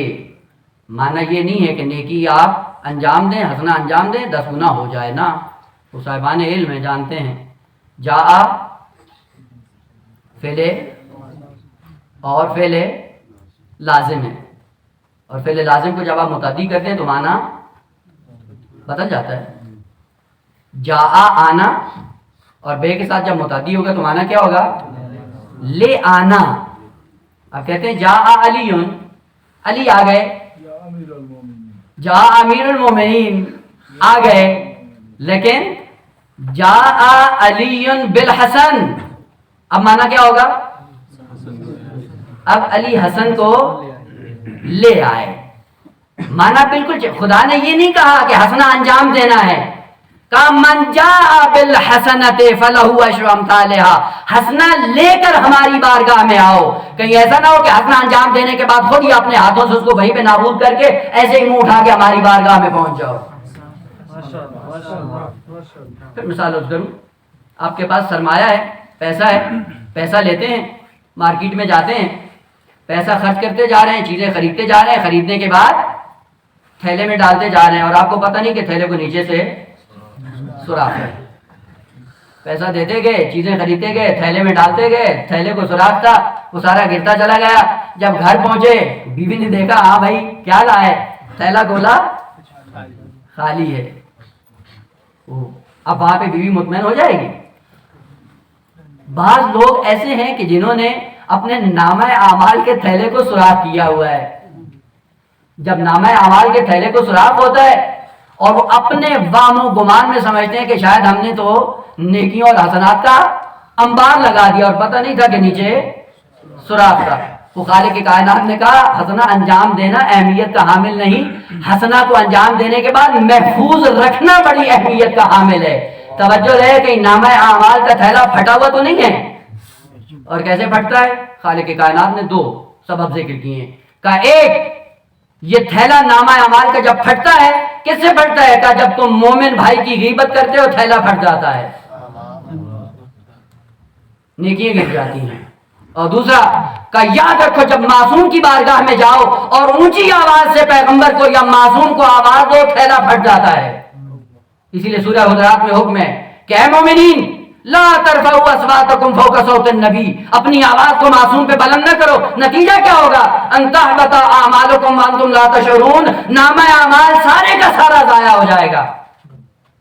معنی یہ نہیں ہے کہ نیکی آپ انجام دیں، حسنہ انجام دیں، 10 گنا ہو جائے نا، وہ صاحبان علم ہیں، جانتے ہیں۔ جاء فعل اور فعل لازم ہے، اور فعل لازم کو جب آپ متعدی کرتے ہیں تو معنی بدل جاتا ہے۔ جاء آنا، اور بے کے ساتھ جب متعدی ہوگا تو معنی کیا ہوگا؟ لے آنا۔ آپ کہتے ہیں جاء علی، علی آ گئے، جاء امیر المومنین آ گئے، لیکن جاء علی بالحسن، اب معنی کیا ہوگا؟ اب علی حسن کو لے آئے۔ معنی بالکل، خدا نے یہ نہیں کہا کہ حسنہ انجام دینا ہے، کہا من جاء بالحسنۃ فلہ عشر امثالها، حسنہ لے کر ہماری بارگاہ میں آؤ۔ کہیں ایسا نہ ہو کہ حسنہ انجام دینے کے بعد خود ہی اپنے ہاتھوں سے اس کو وہیں پہ نابود کر کے ایسے ہی منہ اٹھا کے ہماری بارگاہ میں پہنچ جاؤ۔ پھر مثال عرض کروں، آپ کے پاس سرمایہ ہے، پیسہ ہے، پیسہ لیتے ہیں، مارکیٹ میں جاتے ہیں، پیسہ خرچ کرتے جا رہے ہیں، چیزیں خریدتے جا رہے ہیں، خریدنے کے بعد تھیلے میں ڈالتے جا رہے ہیں، اور آپ کو پتہ نہیں کہ تھیلے کو نیچے سے سوراخ ہے۔ پیسہ دیتے گئے، چیزیں خریدتے گئے، تھیلے میں ڈالتے گئے، تھیلے کو سوراخ تھا، وہ سارا گرتا چلا گیا۔ جب گھر پہنچے بیوی نے دیکھا، ہاں بھائی کیا لائے؟ تھیلا کھولا، خالی ہے۔ اب وہاں پہ بیوی مطمئن ہو جائے گی؟ بعض لوگ ایسے ہیں کہ جنہوں نے اپنے نامہ اعمال کے تھیلے کو سوراخ کیا ہوا ہے۔ جب نامہ اعمال کے تھیلے کو سوراخ ہوتا ہے اور وہ اپنے وہم و گمان میں سمجھتے ہیں کہ شاید ہم نے تو نیکیوں اور حسنات کا انبار لگا دیا اور پتہ نہیں تھا کہ نیچے سوراخ تھا۔ وہ خالق کائنات نے کہا حسنہ انجام دینا اہمیت کا حامل نہیں، حسنہ کو انجام دینے کے بعد محفوظ رکھنا بڑی اہمیت کا حامل ہے۔ توجہ رہے کہ نامہ اعمال کا تھیلا پھٹا ہوا تو نہیں ہے۔ اور کیسے پھٹتا ہے؟ خالق کائنات نے 2 سبب ذکر کیے ہیں۔ کہا ایک، یہ تھیلا نامہ اعمال کا جب پھٹتا ہے، کس سے پھٹتا ہے؟ کہا جب تم مومن بھائی کی غیبت کرتے ہو تھیلا پھٹ جاتا ہے، نیکیاں گر جاتی ہیں۔ اور دوسرا کہ یاد رکھو جب معصوم کی بارگاہ میں جاؤ اور اونچی آواز سے پیغمبر کو یا معصوم کو آواز دو، تھیلا پھٹ جاتا ہے۔ اسی لیے سورہ حجرات میں حکم ہے کہ اے مومنین لا ترفعوا اصواتکم فوق صوت النبی، اپنی آواز کو معصوم پہ بلند نہ کرو۔ نتیجہ کیا ہوگا؟ ان تحبط اعمالکم وانتم لا تشعرون، نامہ اعمال سارے کا سارا ضائع ہو جائے گا،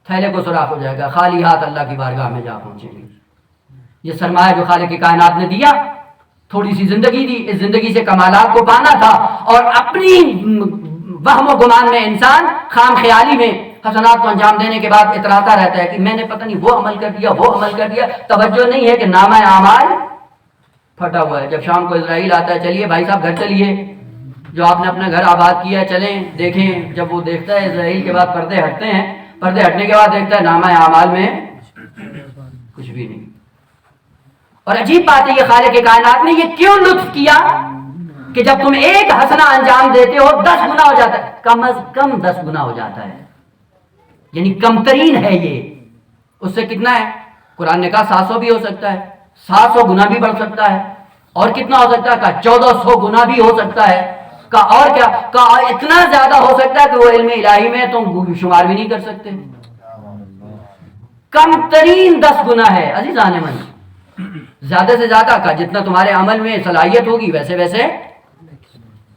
تھیلے کو سوراخ ہو جائے گا، خالی ہاتھ اللہ کی بارگاہ میں جا پہنچیں گے۔ یہ سرمایہ جو خالق کائنات نے دیا، تھوڑی سی زندگی دی، اس زندگی سے کمالات کو پانا تھا، اور اپنی وہم و گمان میں انسان خام خیالی میں حسنات کو انجام دینے کے بعد اتراتا رہتا ہے کہ میں نے پتہ نہیں وہ عمل کر دیا، وہ عمل کر دیا. توجہ نہیں ہے کہ نامہ اعمال پھٹا ہوا ہے. جب شام کو اسرائیل آتا ہے، چلیے بھائی صاحب گھر چلیے، جو آپ نے اپنا گھر آباد کیا ہے چلیں دیکھیں. جب وہ دیکھتا ہے اسرائیل کے بعد پردے ہٹتے ہیں، پردے ہٹنے کے بعد دیکھتا ہے نامہ اعمال میں کچھ بھی نہیں. اور عجیب بات ہے، یہ خالق کائنات نے یہ کیوں لطف کیا کہ جب تم ایک حسنہ انجام دیتے ہو 10 گنا ہو جاتا ہے، کم از کم 10 گنا ہو جاتا ہے. یعنی کم ترین ہے یہ. اس سے کتنا ہے؟ قرآن نے کہا 700 بھی ہو سکتا ہے، 700 گنا بھی بڑھ سکتا ہے. اور کتنا ہو سکتا ہے؟ کہا 1400 گنا بھی ہو سکتا ہے. کہا اور کیا؟ کہا اتنا زیادہ ہو سکتا ہے کہ وہ علم الہی میں تم شمار بھی نہیں کر سکتے. کم ترین 10 گنا ہے عزیزان من. زیادہ سے زیادہ کا جتنا تمہارے عمل میں صلاحیت ہوگی ویسے ویسے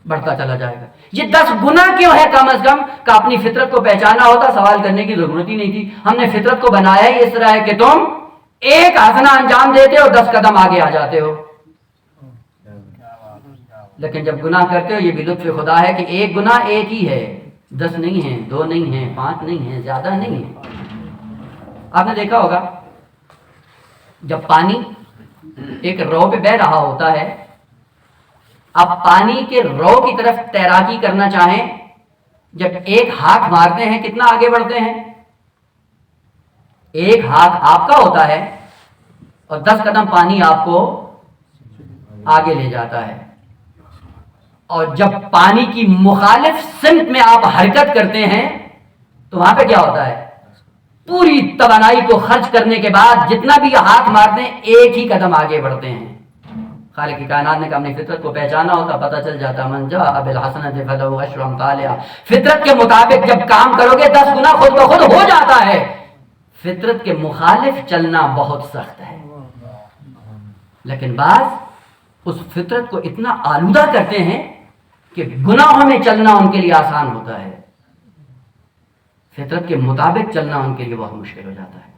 بڑھتا چلا جائے گا. یہ 10 گنا کیوں ہے کم از کم؟ کہ اپنی فطرت کو پہچانا ہوتا سوال کرنے کی ضرورت ہی نہیں تھی. ہم نے فطرت کو بنایا ہی اس طرح ہے کہ تم ایک حسنہ انجام دیتے ہو 10 قدم آگے آ جاتے ہو. لیکن جب گناہ کرتے ہو یہ بھی لطف خدا ہے کہ ایک گناہ ایک ہی ہے، 10 نہیں ہیں، 2 نہیں ہیں، 5 نہیں ہیں، زیادہ نہیں ہے. آپ نے دیکھا ہوگا جب پانی ایک رو پہ بہ رہا ہوتا ہے، آپ پانی کے رو کی طرف تیراکی کرنا چاہیں، جب ایک ہاتھ مارتے ہیں کتنا آگے بڑھتے ہیں؟ ایک ہاتھ آپ کا ہوتا ہے اور 10 قدم پانی آپ کو آگے لے جاتا ہے. اور جب پانی کی مخالف سمت میں آپ حرکت کرتے ہیں تو وہاں پہ کیا ہوتا ہے؟ پوری توانائی کو خرچ کرنے کے بعد جتنا بھی ہاتھ مارتے ہیں ایک ہی قدم آگے بڑھتے ہیں. خالق کی کائنات نے کہا اپنی فطرت کو پہچانا ہوتا پتہ چل جاتا من جاء بالحسنۃ فلہ عشر امثالها. فطرت کے مطابق جب کام کرو گے 10 گنا خود بخود ہو جاتا ہے. فطرت کے مخالف چلنا بہت سخت ہے. لیکن بعض اس فطرت کو اتنا آلودہ کرتے ہیں کہ گناہوں میں چلنا ان کے لیے آسان ہوتا ہے، فطرت کے مطابق چلنا ان کے لیے بہت مشکل ہو جاتا ہے.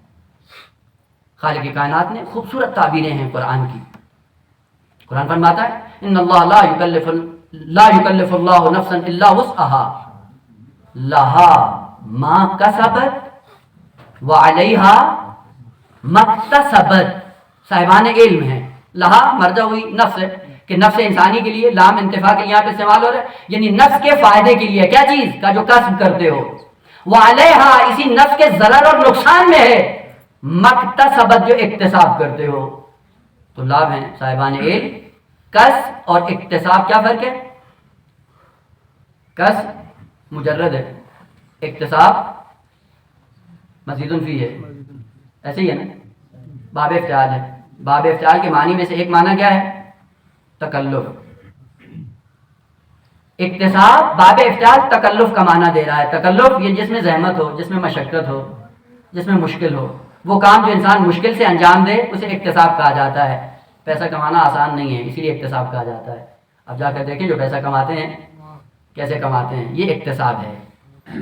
خالق کی کائنات نے خوبصورت تعبیریں ہیں قرآن کی. قرآن فرماتا ہے ان اللہ لا یکلف اللہ نفسا الا وسعها لها ما کسبت وعلیہا ما اکتسبت. صاحبان علم ہیں، لہا مرجع ہوئی نفس ہے کہ نفس انسانی کے لیے، لام انتفاع کے یہاں پہ استعمال ہو رہا ہے، یعنی نفس کے فائدے کے لیے. کیا چیز کا؟ جو کسب کرتے ہو. وعلیہا اسی نفس کے ضرر اور نقصان میں ہے مکتسبت جو اکتساب کرتے ہو. تو لام ہے صاحبان علم. کس اور اکتساب کیا فرق ہے؟ کس مجرد ہے، اکتساب مزید فی ہے. ایسے ہی ہے نا، باب افتعال ہے. باب افتعال کے معنی میں سے ایک معنی کیا ہے؟ تکلف. اکتساب باب افتعال تکلف کا معنی دے رہا ہے. تکلف یہ جس میں زحمت ہو، جس میں مشقت ہو، جس میں مشکل ہو. وہ کام جو انسان مشکل سے انجام دے اسے اکتساب کہا جاتا ہے. پیسہ کمانا آسان نہیں ہے اسی لیے اکتساب کہا جاتا ہے. اب جا کر دیکھیں جو پیسہ کماتے ہیں کیسے کماتے ہیں، یہ اکتساب ہے.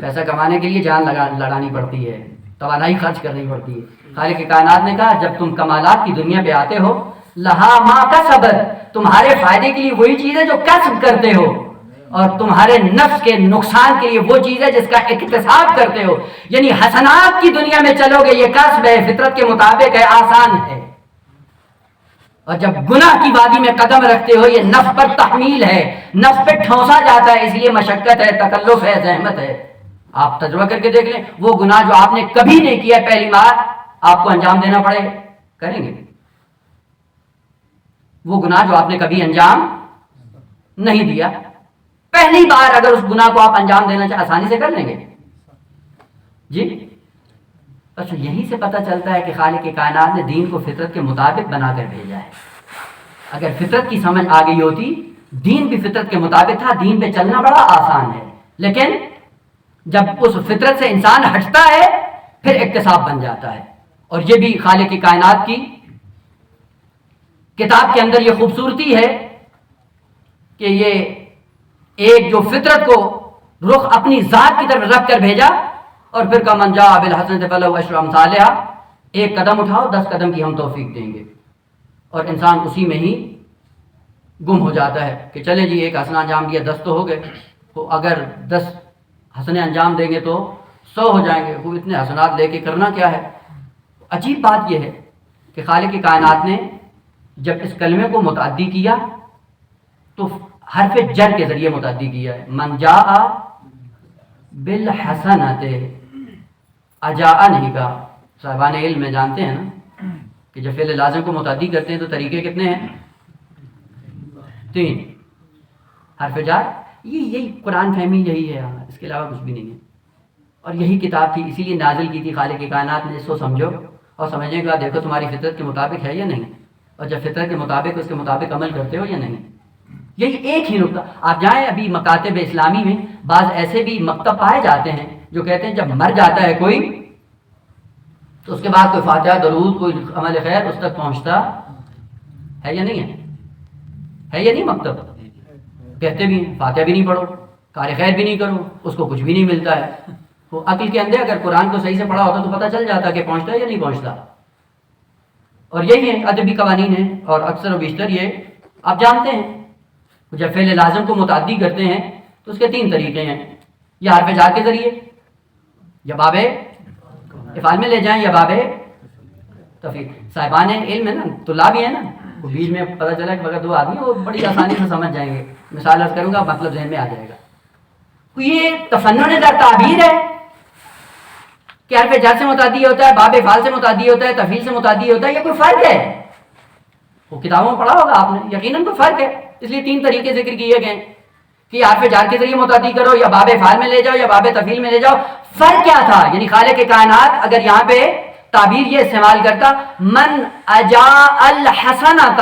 پیسہ کمانے کے لیے جان لڑانی پڑتی ہے، توانائی خرچ کرنی پڑتی ہے. خالق کی کائنات نے کہا جب تم کمالات کی دنیا پہ آتے ہو، لہا ما کسبت، تمہارے فائدے کے لیے وہی چیز ہے جو کسب کرتے ہو، اور تمہارے نفس کے نقصان کے لیے وہ چیز ہے جس کا اکتساب کرتے ہو. یعنی حسنات کی دنیا میں چلو گے یہ کسب ہے، فطرت کے مطابق ہے، آسان ہے. اور جب گناہ کی وادی میں قدم رکھتے ہو یہ نفس پر تحمیل ہے، نفس پہ ٹھونسا جاتا ہے، اس لیے مشقت ہے، تکلف ہے، زحمت ہے. آپ تجربہ کر کے دیکھ لیں، وہ گناہ جو آپ نے کبھی نہیں کیا پہلی بار آپ کو انجام دینا پڑے، کریں گے؟ وہ گناہ جو آپ نے کبھی انجام نہیں دیا، پہلی بار اگر اس گناہ کو آپ انجام دینا چاہیں آسانی سے کر لیں گے جی. اچھا یہیں سے پتہ چلتا ہے کہ خالق کی کائنات نے دین کو فطرت کے مطابق بنا کر بھیجا ہے. اگر فطرت کی سمجھ آ گئی ہوتی، دین بھی فطرت کے مطابق تھا، دین پہ چلنا بڑا آسان ہے. لیکن جب اس فطرت سے انسان ہٹتا ہے پھر اکتساب بن جاتا ہے. اور یہ بھی خالق کی کائنات کی کتاب کے اندر یہ خوبصورتی ہے کہ یہ ایک جو فطرت کو رخ اپنی ذات کی طرف رکھ کر بھیجا اور پھر کہا من جاء بالحسنۃ فلہ عشر امثالها، ایک قدم اٹھاؤ 10 قدم کی ہم توفیق دیں گے. اور انسان اسی میں ہی گم ہو جاتا ہے کہ چلے جی ایک حسنہ انجام دیا 10 تو ہو گئے، تو اگر 10 حسنے انجام دیں گے تو 100 ہو جائیں گے. وہ اتنے حسنات لے کے کرنا کیا ہے؟ عجیب بات یہ ہے کہ خالق کائنات نے جب اس کلمے کو متعدی کیا تو حرف جر کے ذریعے متعدی کیا ہے. من جاء بالحسنۃ، اجاء نہیں کہا. صاحبان علم میں جانتے ہیں نا کہ جب فعل لازم کو متعدی کرتے ہیں تو طریقے کتنے ہیں؟ 3. حرف جر، یہی قرآن فہمی یہی ہے، اس کے علاوہ کچھ بھی نہیں ہے. اور یہی کتاب تھی، اسی لیے نازل کی تھی خالق کائنات نے. اس کو سمجھو اور سمجھنے کے بعد دیکھو تمہاری فطرت کے مطابق ہے یا نہیں، اور جب فطرت کے مطابق اس کے مطابق عمل کرتے ہو یا نہیں. یہی ایک ہی نقطہ. آپ جائیں ابھی مکاتب اسلامی میں بعض ایسے بھی مکتب پائے جاتے ہیں جو کہتے ہیں جب مر جاتا ہے کوئی تو اس کے بعد کوئی فاتحہ درود کوئی عمل خیر اس تک پہنچتا ہے یا نہیں ہے یا نہیں. مکتب کہتے بھی ہیں فاتحہ بھی نہیں پڑھو، کار خیر بھی نہیں کرو، اس کو کچھ بھی نہیں ملتا ہے. وہ عقل کے اندر اگر قرآن کو صحیح سے پڑھا ہوتا تو پتہ چل جاتا کہ پہنچتا ہے یا نہیں پہنچتا. اور یہی ہے ادبی قوانین ہیں، اور اکثر و بیشتر یہ آپ جانتے ہیں جب فعل لازم کو متعدی کرتے ہیں تو اس کے 3 طریقے ہیں. یا حرف جار کے ذریعے، یا باب افعال میں لے جائیں، یا باب تفعیل. صاحبان علم ہے نا، طلاب ہی ہے نا، وہ بیچ میں پتہ چلا کہ اگر 2 آدمی وہ بڑی آسانی سے سمجھ جائیں گے. مثال عرض کروں گا مطلب ذہن میں آ جائے گا. یہ تفنن تعبیر ہے کہ حرف جر سے متعدی ہوتا ہے، باب افعال سے متعدی ہوتا ہے، تفعیل سے متعدی ہوتا ہے. یہ کوئی فرق ہے؟ وہ کتابوں میں پڑھا ہوگا آپ نے، یقیناً کوئی فرق ہے. اس لیے 3 طریقے ذکر کیے گئے کہ حرف جار کے ذریعے متعدی کرو، یا باب افعال میں لے جاؤ، یا باب تفعیل میں لے جاؤ. فرق کیا تھا؟ یعنی خالق کائنات اگر یہاں پہ تعبیر یہ استعمال کرتا من اجاء الحسنۃ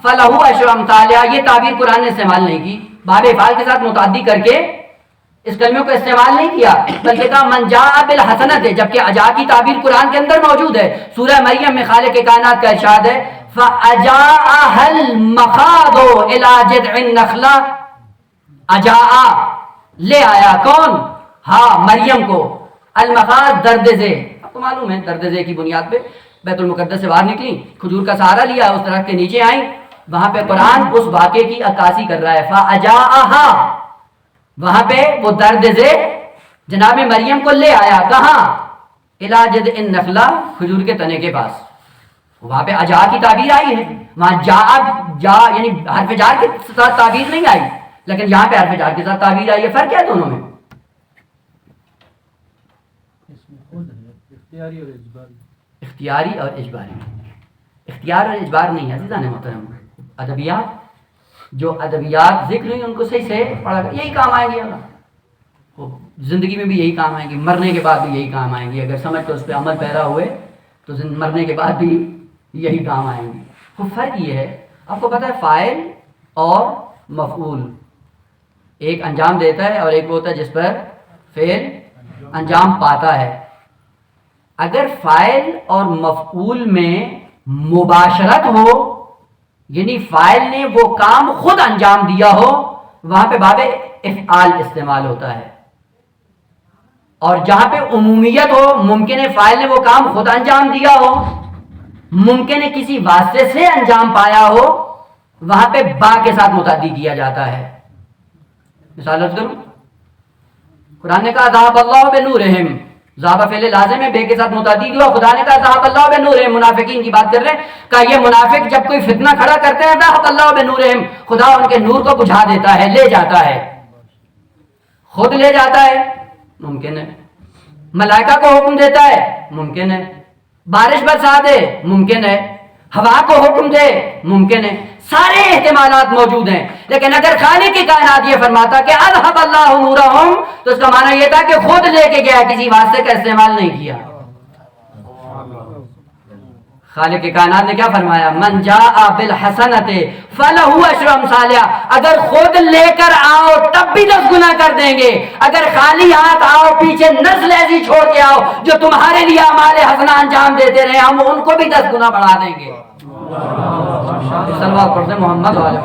فلہ عشر امثالها، یہ تعبیر قرآن نے استعمال نہیں کی. باب افعال کے ساتھ متعدی کر کے اس کلمے کو استعمال نہیں کیا، بلکہ کہا من جاء بالحسنۃ، جبکہ اجا کی تعبیر قرآن کے اندر موجود ہے. سورہ مریم میں خالق کائنات کا ارشاد ہے فَأَجَاءَهَا الْمَخَاضُ إِلَى جِذْعِ النَّخْلَةِ، اجاء لے آیا کون؟ ہاں مریم کو. المخاض درد ذے، آپ کو معلوم ہے درد ذے کی بنیاد پہ بیت المقدس سے باہر نکلی، کھجور کا سہارا لیا، اس درخت کے نیچے آئیں. وہاں پہ قرآن اس واقعے کی عکاسی کر رہا ہے. فَأَجَاءَهَا، وہاں پہ وہ درد ذے جناب مریم کو لے آیا. کہاں؟ اِلَى جِذْعِ النَّخْلَةِ، کھجور کے تنے کے پاس. وہاں پہ اجا کی تعبیر آئی ہے، وہاں جا یعنی حرف جار کے ساتھ تعبیر نہیں آئی، لیکن یہاں پہ حرف جار کے ساتھ تعبیر آئی ہے. فرق کیا ہے دونوں میں؟ اختیاری اور اجباری. اختیار اور اجبار نہیں ہے عزیزان محترم. ادبیات جو ادبیات ذکر ہوئی ان کو صحیح سے پڑھا کر یہی کام آئیں گے. زندگی میں بھی یہی کام آئیں گے، مرنے کے بعد بھی یہی کام آئیں گے. اگر سمجھ تو اس پہ عمل پیرا ہوئے تو مرنے کے بعد بھی یہی کام آئیں گے. تو فرق یہ ہے، آپ کو پتہ ہے فاعل اور مفعول ایک انجام دیتا ہے اور ایک وہ ہوتا ہے جس پر فعل انجام پاتا ہے. اگر فاعل اور مفعول میں مباشرت ہو، یعنی فاعل نے وہ کام خود انجام دیا ہو، وہاں پہ باب افعال استعمال ہوتا ہے. اور جہاں پہ عمومیت ہو، ممکن ہے فاعل نے وہ کام خود انجام دیا ہو، ممکن ہے کسی واسطے سے انجام پایا ہو، وہاں پہ با کے ساتھ متعدی کیا جاتا ہے. مثال عرض کروں، قرآن نے کہا ذهب اللہ بنورہم، ذهب فعل لازم ہے، بے کے ساتھ متعدی ہوا. خدا نے کہا ذهب اللہ بنورہم، منافقین کی بات کر رہے ہیں. کہا یہ منافق جب کوئی فتنہ کھڑا کرتے ہیں ذهب اللہ بنورہم، خدا ان کے نور کو بجھا دیتا ہے، لے جاتا ہے، خود لے جاتا ہے. ممکن ہے ملائکہ کو حکم دیتا ہے، ممکن ہے بارش برسا دے، ممکن ہے ہوا کو حکم دے، ممکن ہے. سارے احتمالات موجود ہیں. لیکن اگر خالق کی کائنات یہ فرماتا کہ اذهب اللہ نورہم، تو اس کا معنی یہ تھا کہ خود لے کے گیا، کسی واسطے کا استعمال نہیں کیا. خالق کی کائنات نے کیا فرمایا؟ من جاء بالحسنۃ فلہ عشر امثالها. اگر خود لے کر آؤ تب بھی 10 گنا کر دیں گے. اگر خالی ہاتھ آؤ، پیچھے نسل ایسی چھوڑ کے آؤ جو تمہارے لیے اعمال حسنہ انجام دیتے رہے، ہم ان کو بھی 10 گنا بڑھا دیں گے. صلوات پڑھتے محمد والے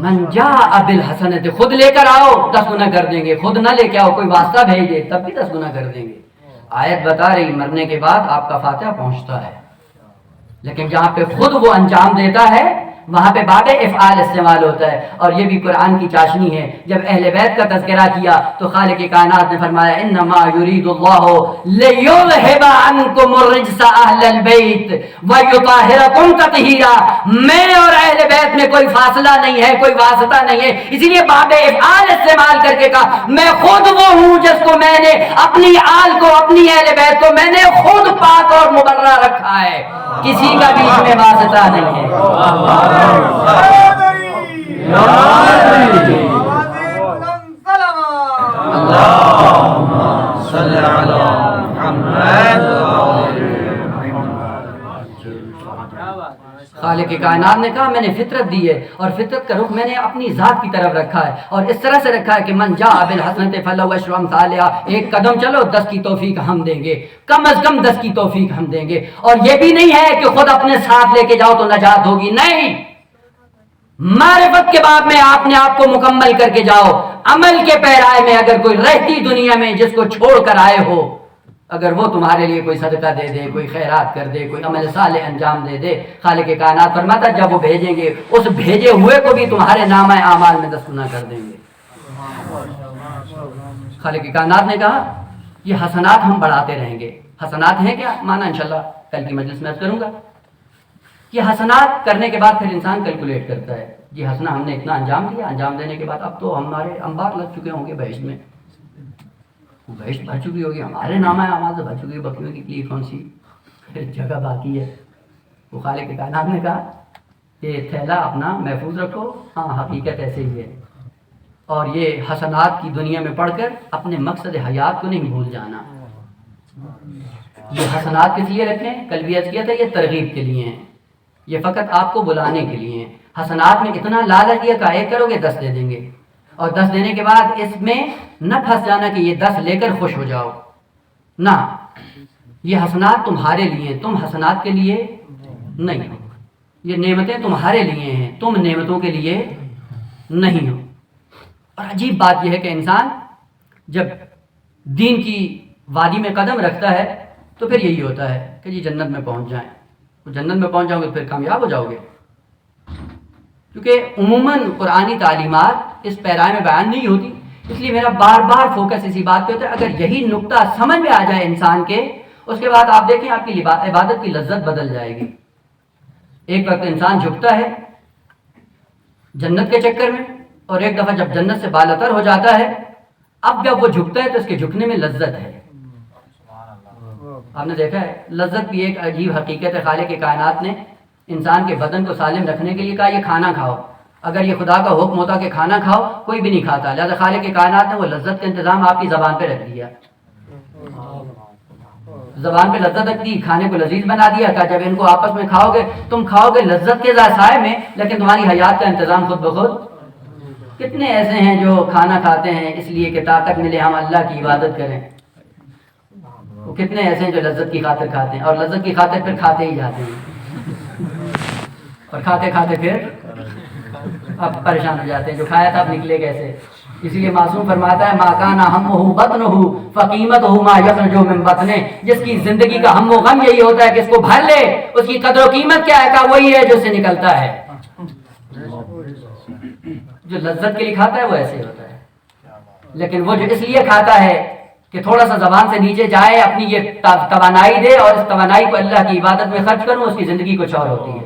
من جاء بالحسنۃ، خود لے کر آؤ 10 گنا کر دیں گے. خود نہ لے کے آؤ، کوئی واسطہ بھیج دے تب بھی 10 گنا کر دیں گے. آیت بتا رہی مرنے کے بعد آپ کا فاتحہ پہنچتا ہے، لیکن جہاں پہ خود وہ انجام دیتا ہے وہاں پہ باب افعال استعمال ہوتا ہے، اور یہ بھی قرآن کی چاشنی ہے۔ جب اہل بیت کا تذکرہ کیا تو خالق کائنات نے فرمایا انما یرید اللہ لیذھب عنکم الرجس اہل البیت ویطہرکم تطہیرا، میں اور اہل بیت میں کوئی فاصلہ نہیں ہے، کوئی واسطہ نہیں ہے، اسی لیے باب افعال استعمال کر کے کہا میں خود وہ ہوں جس کو میں نے اپنی آل کو، اپنی اہل بیت کو میں نے خود پاک اور مبرہ رکھا ہے، کسی کا بیچ میں واسطہ نہیں ہے۔ خالق کائنات نے کہا میں نے فطرت دی ہے، اور فطرت کا رخ میں نے اپنی ذات کی طرف رکھا ہے، اور اس طرح سے رکھا ہے کہ من جاء بالحسنۃ فلہ عشر امثالها، ایک قدم چلو 10 کی توفیق ہم دیں گے، کم از کم 10 کی توفیق ہم دیں گے۔ اور یہ بھی نہیں ہے کہ خود اپنے ساتھ لے کے جاؤ تو نجات ہوگی، نہیں، معرفت کے باب میں آپ نے آپ کو مکمل کر کے جاؤ۔ عمل کے پیرائے میں اگر کوئی رہتی دنیا میں جس کو چھوڑ کر آئے ہو، اگر وہ تمہارے لیے کوئی صدقہ دے دے، کوئی خیرات کر دے، کوئی عمل صالح انجام دے دے، خالق کائنات فرماتا جب وہ بھیجیں گے اس بھیجے ہوئے کو بھی تمہارے نامہ اعمال میں 10 گنا کر دیں گے۔ خالق کائنات نے کہا یہ حسنات ہم بڑھاتے رہیں گے۔ حسنات ہیں کیا مانا انشاءاللہ کل کی مجلس میں عرض کروں گا۔ یہ حسنات کرنے کے بعد پھر انسان کیلکولیٹ کرتا ہے، جی حسنہ ہم نے اتنا انجام دیا، انجام دینے کے بعد اب تو ہمارے انبار لگ چکے ہوں گے بہشت میں، بہشت بھر چکی ہوگی، ہمارے نامہ اعمال سے بھر چکی، بکریوں کے لیے کون سی جگہ باقی ہے۔ وہ خالق کائنات نے کہا یہ تھیلا اپنا محفوظ رکھو، ہاں حقیقت ایسے ہی ہے، اور یہ حسنات کی دنیا میں پڑھ کر اپنے مقصد حیات کو نہیں بھول جانا۔ یہ حسنات کس لیے رکھیں؟ کل بھی عرض کیا تھا یہ ترغیب کے لیے ہیں، یہ فقط آپ کو بلانے کے لیے ہیں۔ حسنات میں اتنا لالچ دیا کہ ایک کرو گے 10 دے دیں گے، اور 10 دینے کے بعد اس میں نہ پھنس جانا کہ یہ 10 لے کر خوش ہو جاؤ، نہ، یہ حسنات تمہارے لیے ہیں، تم حسنات کے لیے نہیں ہو، یہ نعمتیں تمہارے لیے ہیں، تم نعمتوں کے لیے نہیں ہو۔ اور عجیب بات یہ ہے کہ انسان جب دین کی وادی میں قدم رکھتا ہے تو پھر یہی ہوتا ہے کہ جی جنت میں پہنچ جائیں، جنت میں پہنچ جاؤ گے پھر کامیاب ہو جاؤ گے، کیونکہ عموماً قرآنی تعلیمات اس پیرائے میں بیان نہیں ہوتی، اس لیے میرا بار بار فوکس اسی بات پہ ہوتا ہے۔ اگر یہی نقطہ سمجھ میں آ جائے انسان کے، اس کے بعد آپ دیکھیں آپ کی عبادت کی لذت بدل جائے گی۔ ایک وقت انسان جھکتا ہے جنت کے چکر میں، اور ایک دفعہ جب جنت سے بالاتر ہو جاتا ہے، اب جب وہ جھکتا ہے تو اس کے جھکنے میں لذت ہے۔ آپ نے دیکھا ہے لذت بھی ایک عجیب حقیقت ہے۔ خالق کائنات نے انسان کے بدن کو سالم رکھنے کے لیے کہا یہ کھانا کھاؤ، اگر یہ خدا کا حکم ہوتا کہ کھانا کھاؤ کوئی بھی نہیں کھاتا، لہذا خالق کائنات نے وہ لذت کا انتظام آپ کی زبان پہ رکھ دیا، زبان پہ لذت رکھ دی، کھانے کو لذیذ بنا دیا، کہ جب ان کو آپس میں کھاؤ گے تم کھاؤ گے لذت کے ذائقے میں، لیکن تمہاری حیات کا انتظام خود بخود۔ کتنے ایسے ہیں جو کھانا کھاتے ہیں اس لیے کہ طاقت ملے ہم اللہ کی عبادت کریں، وہ کتنے ایسے ہیں جو لذت کی خاطر کھاتے ہیں، اور لذت کی خاطر پھر کھاتے ہی جاتے ہیں، اور کھاتے کھاتے پھر اب پریشان ہو جاتے ہیں، جو کھایا تھا اب نکلے کیسے۔ اسی لیے معصوم فرماتا ہے ما کان ہمہ بطنہ فقیمتہ ما یخرج من بطنہ، جس کی زندگی کا ہم و غم یہی ہوتا ہے کہ اس کو بھر لے، اس کی قدر و قیمت کیا ہے، کہ وہی ہے جو سے نکلتا ہے۔ جو لذت کے لیے کھاتا ہے وہ ایسے ہوتا ہے، لیکن وہ جو اس لیے کھاتا ہے کہ تھوڑا سا زبان سے نیچے جائے، اپنی یہ توانائی دے اور اس توانائی کو اللہ کی عبادت میں خرچ کروں، اس کی زندگی کچھ اور ہوتی ہے۔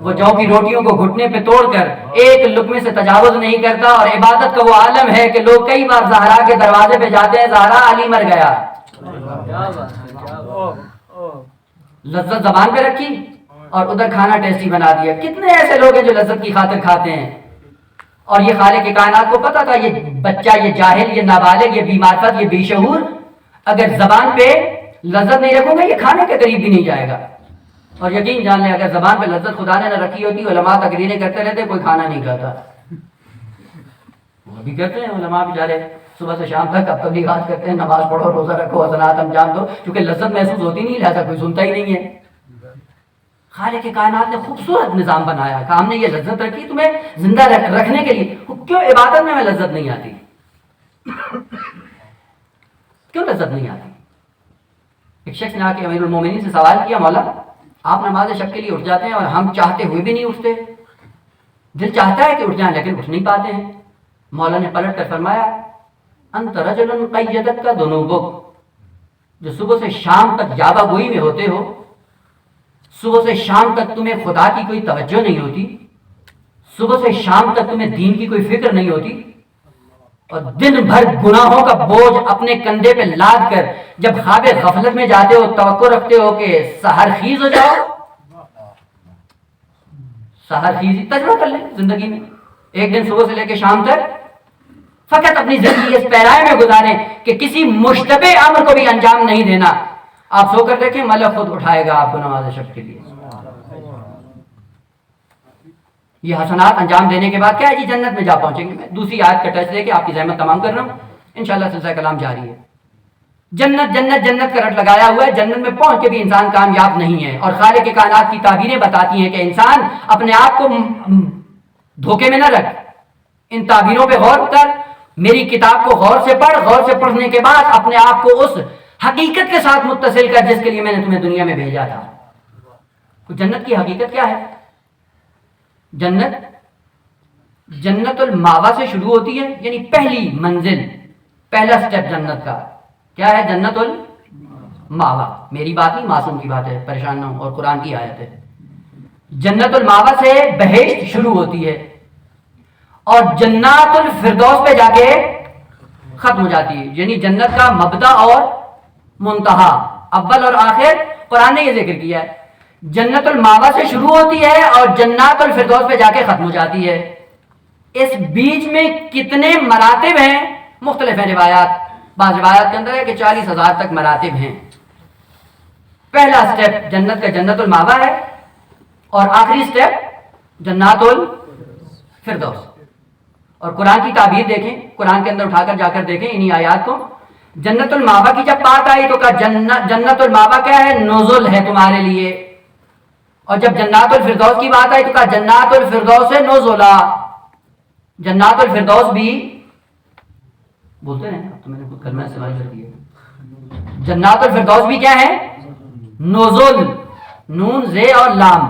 وہ جو کی روٹیوں کو گھٹنے پہ توڑ کر ایک لقمے سے تجاوز نہیں کرتا، اور عبادت کا وہ عالم ہے کہ لوگ کئی بار زہرا کے دروازے پہ جاتے ہیں، زہرا علی مر گیا، لذت زبان پہ رکھی اور ادھر کھانا ٹیسٹی بنا دیا۔ کتنے ایسے لوگ ہیں جو لذت کی خاطر کھاتے ہیں، اور یہ خالق کائنات کو پتا تھا یہ بچہ، یہ جاہل، یہ نابالغ، یہ بیمارفت، یہ بے شعور اگر زبان پہ لذت نہیں رکھوں گا یہ کھانے کے قریب بھی نہیں جائے گا۔ اور یقین جان لیں اگر زبان پہ لذت خدا نے نہ رکھی ہوتی، علماء تقریریں کرتے رہتے کوئی کھانا نہیں کھاتا، وہ بھی کرتے ہیں علماء بیچارے صبح سے شام تک اب تبلیغات کرتے ہیں، نماز پڑھو، روزہ رکھو، حسنات انجام دو، کیونکہ لذت محسوس ہوتی نہیں، لہذا کوئی سنتا ہی نہیں ہے۔ خالق کائنات نے خوبصورت نظام بنایا کہ ہم نے یہ لذت رکھی تمہیں زندہ رکھنے کے لیے۔ کیوں عبادت میں لذت نہیں آتی؟ کیوں لذت نہیں آتی؟ ایک شخص نے آ کے امیر المومنین سے سوال کیا، مولا آپ نماز شب کے لیے اٹھ جاتے ہیں اور ہم چاہتے ہوئے بھی نہیں اٹھتے. دل چاہتا ہے کہ اٹھ جائیں لیکن اٹھ نہیں پاتے ہیں. مولا نے پلٹ کر فرمایا انت رجل قیدت کا ذنوبک، جو صبح سے شام تک یاوہ گوئی میں ہوتے ہو، صبح سے شام تک تمہیں خدا کی کوئی توجہ نہیں ہوتی، صبح سے شام تک تمہیں دین کی کوئی فکر نہیں ہوتی، اور دن بھر گناہوں کا بوجھ اپنے کندھے پہ لاد کر جب خواب غفلت میں جاتے ہو توقع رکھتے ہو کہ سحر خیز ہو جاؤ. سحر خیزی تجربہ کر لیں زندگی میں. ایک دن صبح سے لے کے شام تک فقط اپنی زندگی اس پیرائے میں گزاریں کہ کسی مشتبہ امر کو بھی انجام نہیں دینا. آپ سو کر دیکھیں ملک خود اٹھائے گا آپ کو نماز شب کے لیے. یہ حسنات انجام دینے کے بعد کیا ہے جی جنت میں جا پہنچیں گے. میں دوسری آیت کا ٹچ دے کے آپ کی زحمت تمام کر رہا ہوں. انشاءاللہ سلسلہ کلام جاری ہے. جنت جنت جنت کا رٹ لگایا ہوا ہے. جنت میں پہنچ کے بھی انسان کامیاب نہیں ہے. اور خالق کائنات کی تعبیریں بتاتی ہیں کہ انسان اپنے آپ کو دھوکے میں نہ رکھ. ان تعبیروں پہ غور کر، میری کتاب کو غور سے پڑھ. غور سے پڑھنے کے بعد اپنے آپ کو اس حقیقت کے ساتھ متصل کر جس کے لیے میں نے تمہیں دنیا میں بھیجا تھا. تو جنت کی حقیقت کیا ہے؟ جنت الماوا سے شروع ہوتی ہے، یعنی پہلی منزل، پہلا سٹیپ جنت کا کیا ہے؟ جنت الماوا. میری بات نہیں، معصوم کی بات ہے، پریشان نہ ہو، اور قرآن کی آیت ہے. جنت الماوا سے بہشت شروع ہوتی ہے اور جنات الفردوس پہ جا کے ختم ہو جاتی ہے. یعنی جنت کا مبدا اور منتہا، اول اور آخر قرآن نے یہ ذکر کیا ہے. جنت الماوا سے شروع ہوتی ہے اور جنات الفردوس پہ جا کے ختم ہو جاتی ہے. اس بیچ میں کتنے مراتب ہیں؟ مختلف ہیں روایات. بعض روایات کے اندر ہے کہ 40,000 تک مراتب ہیں. پہلا سٹیپ جنت کا جنت الماوا ہے اور آخری سٹیپ جنات الفردوس. اور قرآن کی تعبیر دیکھیں، قرآن کے اندر اٹھا کر جا کر دیکھیں انہی آیات کو. جنت الماوا کی جب بات آئی تو کہا جنت الماوا کیا ہے؟ نزل ہے تمہارے لیے. اور جب جنات الفردوس کی بات آئی تو کہا جنات الفردوس نزلا. جنات الفردوس بھی بولتے ہیں، اب تو میں نے خود کلمہ استعمال کر دیا. جنات الفردوس بھی کیا ہے؟ نزل، نون زے اور لام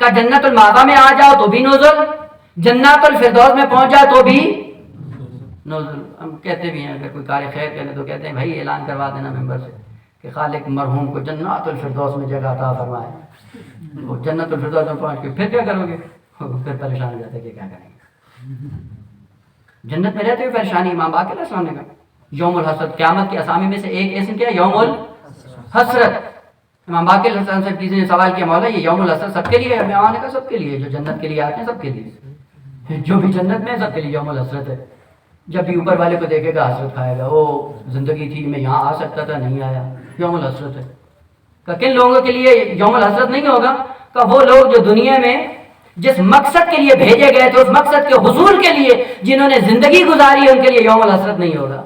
کا. جنت الماوا میں آ جاؤ تو بھی نزل، جنات الفردوس میں پہنچ جاؤ تو بھی نزل. ہم کہتے بھی ہیں اگر کوئی کار خیر کرے تو کہتے ہیں بھائی اعلان کروا دینا ممبر سے کہ خالق مرحوم کو جنات الفردوس میں جگہ عطا فرمائے. وہ جنت الفردوس میں پہنچ کے پھر کیا کرو گے؟ پھر پریشان ہو جاتے کہ کیا کریں گے. جنت میں رہتے ہوئے پریشانی. امام باقر علیہ السلام نے کہا یوم الحسرت، قیامت کے اسامی میں سے ایک اسم کیا ہے؟ یوم الحسرت. امام باقر علیہ السلام سے کسی نے سوال کیا مولا یہ یوم الحسرت سب کے لیے ہے؟ امام نے کہا سب کے لیے، جو جنت کے لیے آتے ہیں سب کے لیے، جو بھی جنت میں ہے سب کے لیے یوم الحسرت ہے. جب بھی اوپر والے کو دیکھے گا حسرت کھائے گا، وہ زندگی تھی میں یہاں آ سکتا تھا نہیں آیا، یوم الحسرت ہے. کہ کن لوگوں کے لیے یوم الحسرت نہیں ہوگا؟ کہ وہ لوگ جو دنیا میں جس مقصد کے لیے بھیجے گئے تھے، اس مقصد کے حصول کے لیے جنہوں نے زندگی گزاری ہے، ان کے لیے یوم الحسرت نہیں ہوگا.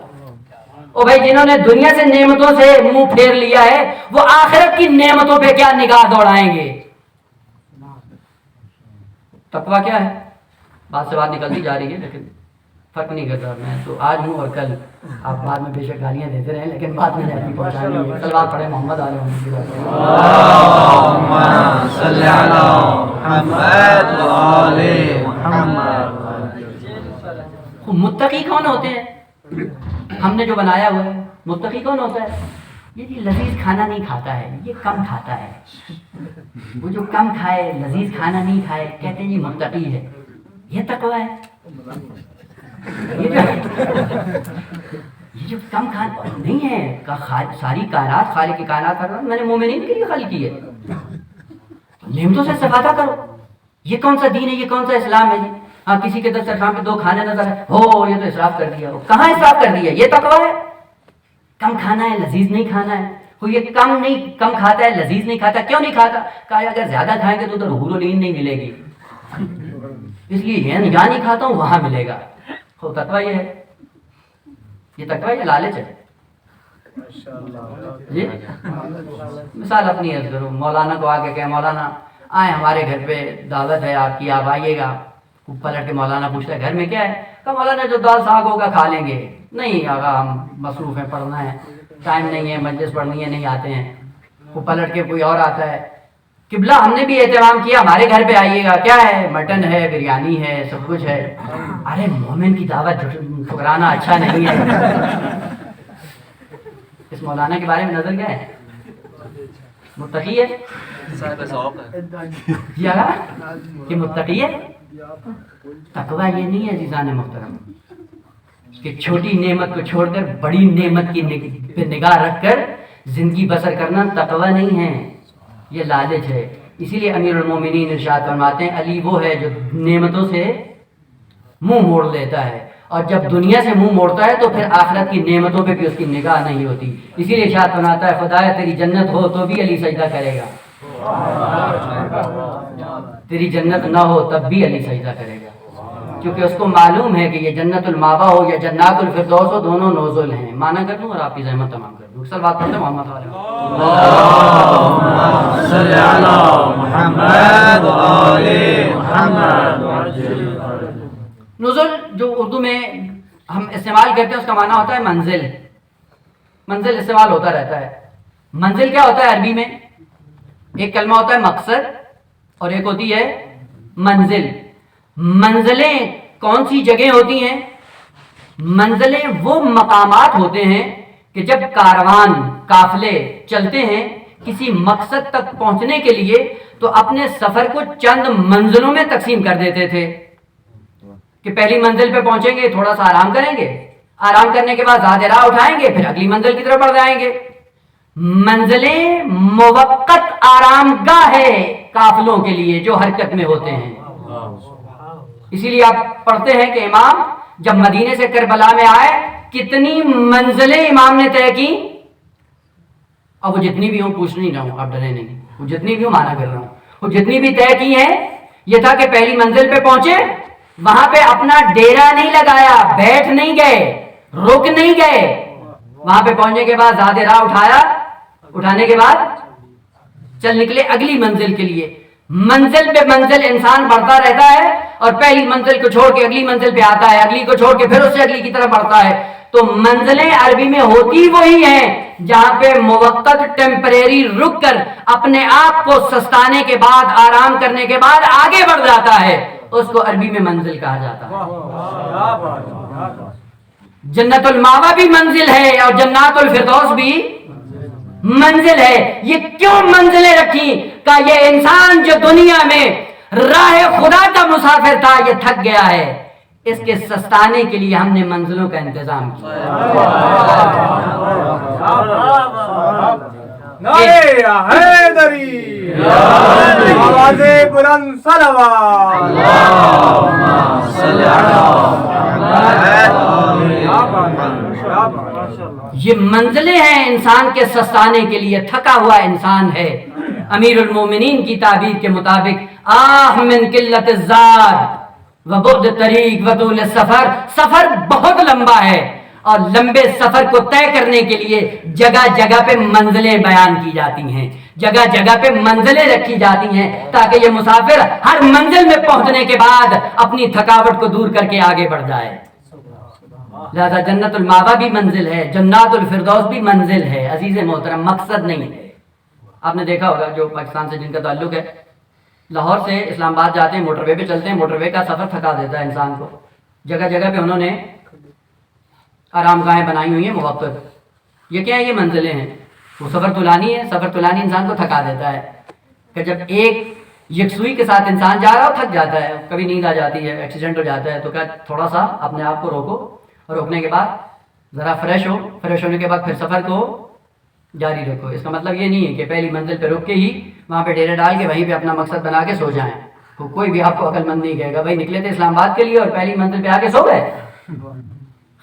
او بھائی جنہوں نے دنیا سے نعمتوں سے منہ پھیر لیا ہے، وہ آخرت کی نعمتوں پہ کیا نگاہ دوڑائیں گے؟ تقویٰ کیا ہے؟ بات سے بات نکلتی جا رہی ہے لیکن فرق نہیں کرتا. میں تو آج ہوں اور کل آپ بعد میں بے شک گالیاں دیتے رہیں لیکن بات میں جاتی پہنچانی ہے. صلوات پڑھیں محمد علیہ وسلم. متقی کون ہوتے ہیں؟ ہم نے جو بنایا ہوا ہے. متقی کون ہوتا ہے؟ یہ جی لذیذ کھانا نہیں کھاتا ہے، یہ کم کھاتا ہے. وہ جو کم کھائے، لذیذ کھانا نہیں کھائے، کہتے ہیں جی متقی ہے. یہ تقویٰ ہے. یہ جو کم کھانا نہیں ہے، ساری کائنات خالق کی کائنات میں نے مومنین کے لیے خلق کی ہے. نعمتوں سے استفادہ کرو. یہ کون سا دین ہے؟ یہ کون سا اسلام ہے؟ ہاں کسی کے دسترخوان پہ 2 کھانے نظر ہے، ہو یہ تو اسراف کر دیا. کہاں اسراف کر دیا؟ یہ تقویٰ ہے. کم کھانا ہے، لذیذ نہیں کھانا ہے. وہ یہ کم کھاتا ہے، لذیذ نہیں کھاتا. کیوں نہیں کھاتا؟ کہا اگر زیادہ کھائیں گے تو ادھر حور و لین نہیں ملے گی، اس لیے یہاں نہیں کھاتا ہوں وہاں ملے گا. تو تقویٰ یہ ہے. یہ تقویٰ یہ لالچ ہے. جی مثال اپنی عرض کروں. مولانا کو آگے کہ مولانا آئے ہمارے گھر پہ دعوت ہے آپ کی، آپ آئیے گا. پلٹ کے مولانا پوچھتا ہے گھر میں کیا ہے؟ کہ مولانا جو دال ساگ ہوگا کھا لیں گے. نہیں آگا ہم مصروف ہیں، پڑھنا ہے، ٹائم نہیں ہے، مجلس پڑھنی ہے، نہیں آتے ہیں. وہ پلٹ کے کوئی اور آتا ہے قبلہ ہم نے بھی اہتمام کیا، ہمارے گھر پہ آئیے گا، کیا ہے، مٹن ہے، بریانی ہے، سب کچھ ہے. ارے مومن کی دعوت ٹھکرانا اچھا نہیں ہے. اس مولانا کے بارے میں نظر کیا ہے؟ متقی ہے کہ متقی ہے؟ تقویٰ یہ نہیں ہے عزیزان محترم کہ چھوٹی نعمت کو چھوڑ کر بڑی نعمت کی پہ نگاہ رکھ کر زندگی بسر کرنا تقویٰ نہیں ہے، یہ لالچ ہے. اسی لیے امیر المومنین ارشاد فرماتے ہیں علی وہ ہے جو نعمتوں سے منہ موڑ لیتا ہے، اور جب دنیا سے منہ موڑتا ہے تو پھر آخرت کی نعمتوں پہ بھی اس کی نگاہ نہیں ہوتی. اسی لیے ارشاد فرماتا ہے خدایا تیری جنت ہو تو بھی علی سجدہ کرے گا، تیری جنت نہ ہو تب بھی علی سجدہ کرے گا، کیونکہ اس کو معلوم ہے کہ یہ جنت الماوا ہو یا جنات الفردوس ہو، دونوں نوزل ہیں. مانا کر دوں اور آپ کی زحمت تمام کر دوں. اکثر بات کرتے ہیں محمد علیہ اللهم صل على محمد وآل محمد. نزل جو اردو میں ہم استعمال کرتے ہیں اس کا معنی ہوتا ہے منزل. منزل استعمال ہوتا رہتا ہے. منزل کیا ہوتا ہے عربی میں؟ ایک کلمہ ہوتا ہے مقصد اور ایک ہوتی ہے منزل. منزلیں کون سی جگہیں ہوتی ہیں؟ منزلیں وہ مقامات ہوتے ہیں کہ جب کاروان قافلے چلتے ہیں کسی مقصد تک پہنچنے کے لیے تو اپنے سفر کو چند منزلوں میں تقسیم کر دیتے تھے کہ پہلی منزل پہ پہنچیں گے تھوڑا سا آرام کریں گے، آرام کرنے کے بعد زیادہ راہ اٹھائیں گے، پھر اگلی منزل کی طرف بڑھ جائیں گے. منزلیں موقت آرام گاہ ہے قافلوں کے لیے جو حرکت میں ہوتے ہیں. اسی لیے آپ پڑھتے ہیں کہ امام جب مدینے سے کربلا میں آئے کتنی منزلیں امام نے طے کی. اب وہ جتنی بھی ہوں پوچھ نہیں رہا ہوں، آپ ڈرے نہیں، وہ جتنی بھی ہوں مانا کر رہا ہوں، وہ جتنی بھی طے کی ہیں یہ تھا کہ پہلی منزل پہ پہنچے، وہاں پہ اپنا ڈیرا نہیں لگایا، بیٹھ نہیں گئے، رک نہیں گئے، وہاں پہ پہنچنے کے بعد زیادہ راہ اٹھایا، اٹھانے کے بعد چل نکلے اگلی منزل کے لیے. منزل پہ منزل انسان بڑھتا رہتا ہے اور پہلی منزل کو چھوڑ کے اگلی منزل پہ آتا ہے، اگلی کو چھوڑ کے پھر اس سے اگلی کی طرف بڑھتا ہے. تو منزلیں عربی میں ہوتی وہی ہیں جہاں پہ موقت ٹیمپریری رک کر اپنے آپ کو سستانے کے بعد آرام کرنے کے بعد آگے بڑھ جاتا ہے، اس کو عربی میں منزل کہا جاتا ہے. جنت الماوا بھی منزل ہے اور جنات الفردوس بھی منزل ہے. یہ کیوں منزلیں رکھی؟ کہ یہ انسان جو دنیا میں راہ خدا کا مسافر تھا یہ تھک گیا ہے، اس کے سستانے کے لیے ہم نے منزلوں کا انتظام کیا. نعرہ حیدری، آواز بلند صلوات. اللهم صل یہ منزلیں ہیں انسان کے سستانے کے لیے. تھکا ہوا انسان ہے. امیر المومنین کی تعبیر کے مطابق آہ من قلت الزاد وبعد طریق وطول السفر، سفر بہت لمبا ہے اور لمبے سفر کو طے کرنے کے لیے جگہ جگہ پہ منزلیں بیان کی جاتی ہیں، جگہ جگہ پہ منزلیں رکھی جاتی ہیں تاکہ یہ مسافر ہر منزل میں پہنچنے کے بعد اپنی تھکاوٹ کو دور کر کے آگے بڑھ جائے. لہذا جنت الماوا بھی منزل ہے، جنات الفردوس بھی منزل ہے. عزیز محترم مقصد نہیں ہے. آپ نے دیکھا ہوگا جو پاکستان سے جن کا تعلق ہے، لاہور سے اسلام آباد جاتے ہیں موٹر وے پہ چلتے ہیں، موٹر وے کا سفر تھکا دیتا ہے انسان کو. جگہ جگہ پہ انہوں نے آرام گاہیں بنائی ہوئی ہیں موقت. یہ کیا ہے؟ یہ منزلیں ہیں. وہ سفر طولانی ہے، سفر طولانی انسان کو تھکا دیتا ہے کہ جب ایک یکسوئی کے ساتھ انسان جا رہا ہو تھک جاتا ہے، کبھی نیند آ جاتی ہے، ایکسیڈنٹ ہو جاتا ہے، تو کیا تھوڑا سا اپنے آپ کو روکو اور روکنے کے بعد ذرا فریش ہونے کے بعد پھر سفر کو جاری رکھو. اس کا مطلب یہ نہیں ہے کہ پہلی منزل پہ رک کے ہی وہاں پہ ڈیرے ڈال کے وہیں پہ اپنا مقصد بنا کے سو جائیں. کوئی بھی آپ کو عقل مند نہیں کہے گا بھائی نکلے تھے اسلام آباد کے لیے اور پہلی منزل پہ آ کے سو گئے.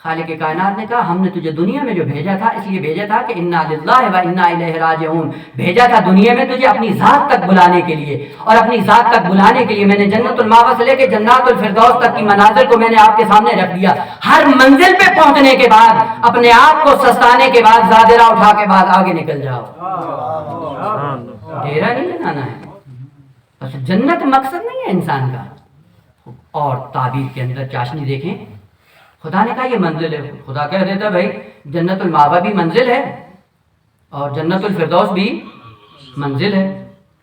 خالق کائنات نے کہا ہم نے تجھے دنیا میں جو بھیجا تھا اس لیے بھیجا تھا کہ انا للہ و انا الیہ راجعون، بھیجا تھا دنیا میں تجھے اپنی ذات تک بلانے کے لیے، اور اپنی ذات تک بلانے کے لیے میں نے جنت الماوا سے لے کے جنات الفردوس تک کی منازل کو میں نے آپ کے سامنے رکھ دیا. ہر منزل پہ پہنچنے کے بعد اپنے آپ کو سستانے کے بعد زادرہ اٹھا کے بعد آگے نکل جاؤ. ڈیرا نہیں لگانا ہے. بس جنت مقصد نہیں ہے انسان کا. اور تعبیر کے اندر چاشنی دیکھیں، خدا نے کہا یہ منزل ہے. خدا کہہ دیتا بھائی جنت الماوا بھی منزل ہے اور جنت الفردوس بھی منزل ہے.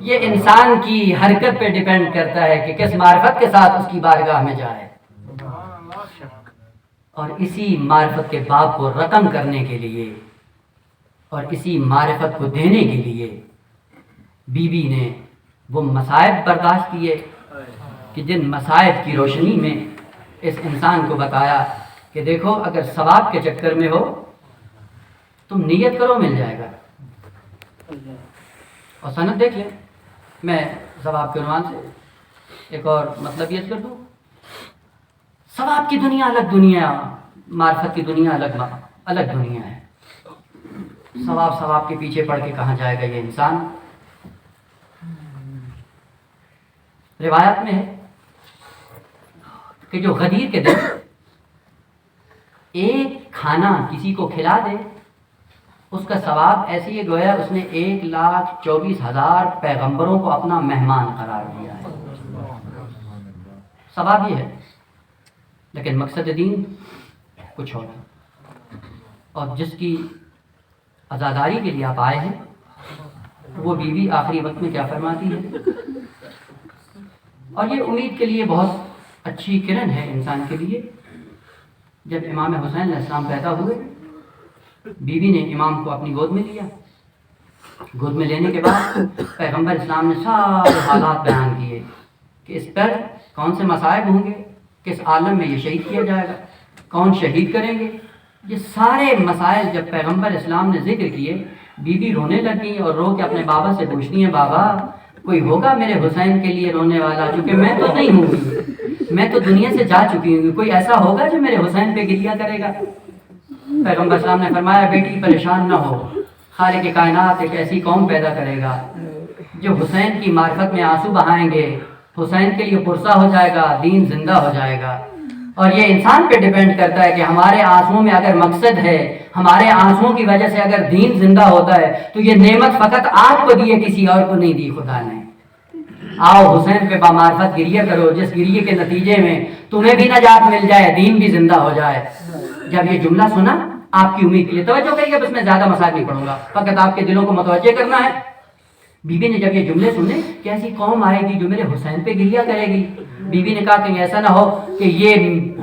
یہ انسان کی حرکت پہ ڈیپینڈ کرتا ہے کہ کس معرفت کے ساتھ اس کی بارگاہ میں جائے، اور اسی معرفت کے باب کو رقم کرنے کے لیے اور اسی معرفت کو دینے کے لیے بی بی نے وہ مصائب برداشت کیے کہ جن مصائب کی روشنی میں اس انسان کو بتایا کہ دیکھو اگر ثواب کے چکر میں ہو تم نیت کرو مل جائے گا، اور سند دیکھ لیں۔ میں ثواب کے عنوان سے ایک اور مطلب یہ کر دوں، ثواب کی دنیا الگ دنیا، معرفت کی دنیا الگ دنیا ہے۔ ثواب کے پیچھے پڑ کے کہاں جائے گا یہ انسان؟ روایت میں ہے کہ جو غدیر کے دن ایک کھانا کسی کو کھلا دے اس کا ثواب ایسے ہی گویا اس نے 1,24,000 پیغمبروں کو اپنا مہمان قرار دیا ہے۔ ثواب یہ ہے، لیکن مقصد دین کچھ اور ہے، اور جس کی عزاداری کے لیے آپ آئے ہیں وہ بیوی آخری وقت میں کیا فرماتی ہے، اور یہ امید کے لیے بہت اچھی کرن ہے انسان کے لیے۔ جب امام حسین علیہ السلام پیدا ہوئے، بیوی نے امام کو اپنی گود میں لیا، گود میں لینے کے بعد پیغمبر اسلام نے سارے حالات بیان کیے کہ اس پر کون سے مصائب ہوں گے، کس عالم میں یہ شہید کیا جائے گا، کون شہید کریں گے۔ یہ سارے مسائل جب پیغمبر اسلام نے ذکر کیے، بیوی رونے لگی اور رو کے اپنے بابا سے پوچھتی ہیں، بابا کوئی ہوگا میرے حسین کے لیے رونے والا، کیونکہ میں تو نہیں ہوں، میں تو دنیا سے جا چکی ہوں، کوئی ایسا ہوگا جو میرے حسین پہ گریہ کرے گا؟ پیغمبر اسلام نے فرمایا، بیٹی پریشان نہ ہو، خالق کائنات ایک ایسی قوم پیدا کرے گا جو حسین کی معرفت میں آنسو بہائیں گے، حسین کے لیے پرسہ ہو جائے گا، دین زندہ ہو جائے گا۔ اور یہ انسان پہ ڈیپینڈ کرتا ہے کہ ہمارے آنسوؤں میں اگر مقصد ہے، ہمارے آنسوؤں کی وجہ سے اگر دین زندہ ہوتا ہے تو یہ نعمت فقط آپ کو دی ہے، کسی اور کو نہیں دی خدا نے۔ آؤ حسین پہ بامعرفت گریہ کرو، جس گریہ کے نتیجے میں تمہیں بھی نجات مل جائے، دین بھی زندہ ہو جائے۔ جب یہ جملہ سنا آپ کی امید کے لیے توجہ کریے، بس میں زیادہ مسائل نہیں پڑھوں گا، فقط آپ کے دلوں کو متوجہ کرنا ہے۔ بیوی نے جب یہ جملے سنے کہ ایسی قوم آئے گی جو میرے حسین پہ گریہ کرے گی، بیوی نے کہا کہیں ایسا نہ ہو کہ یہ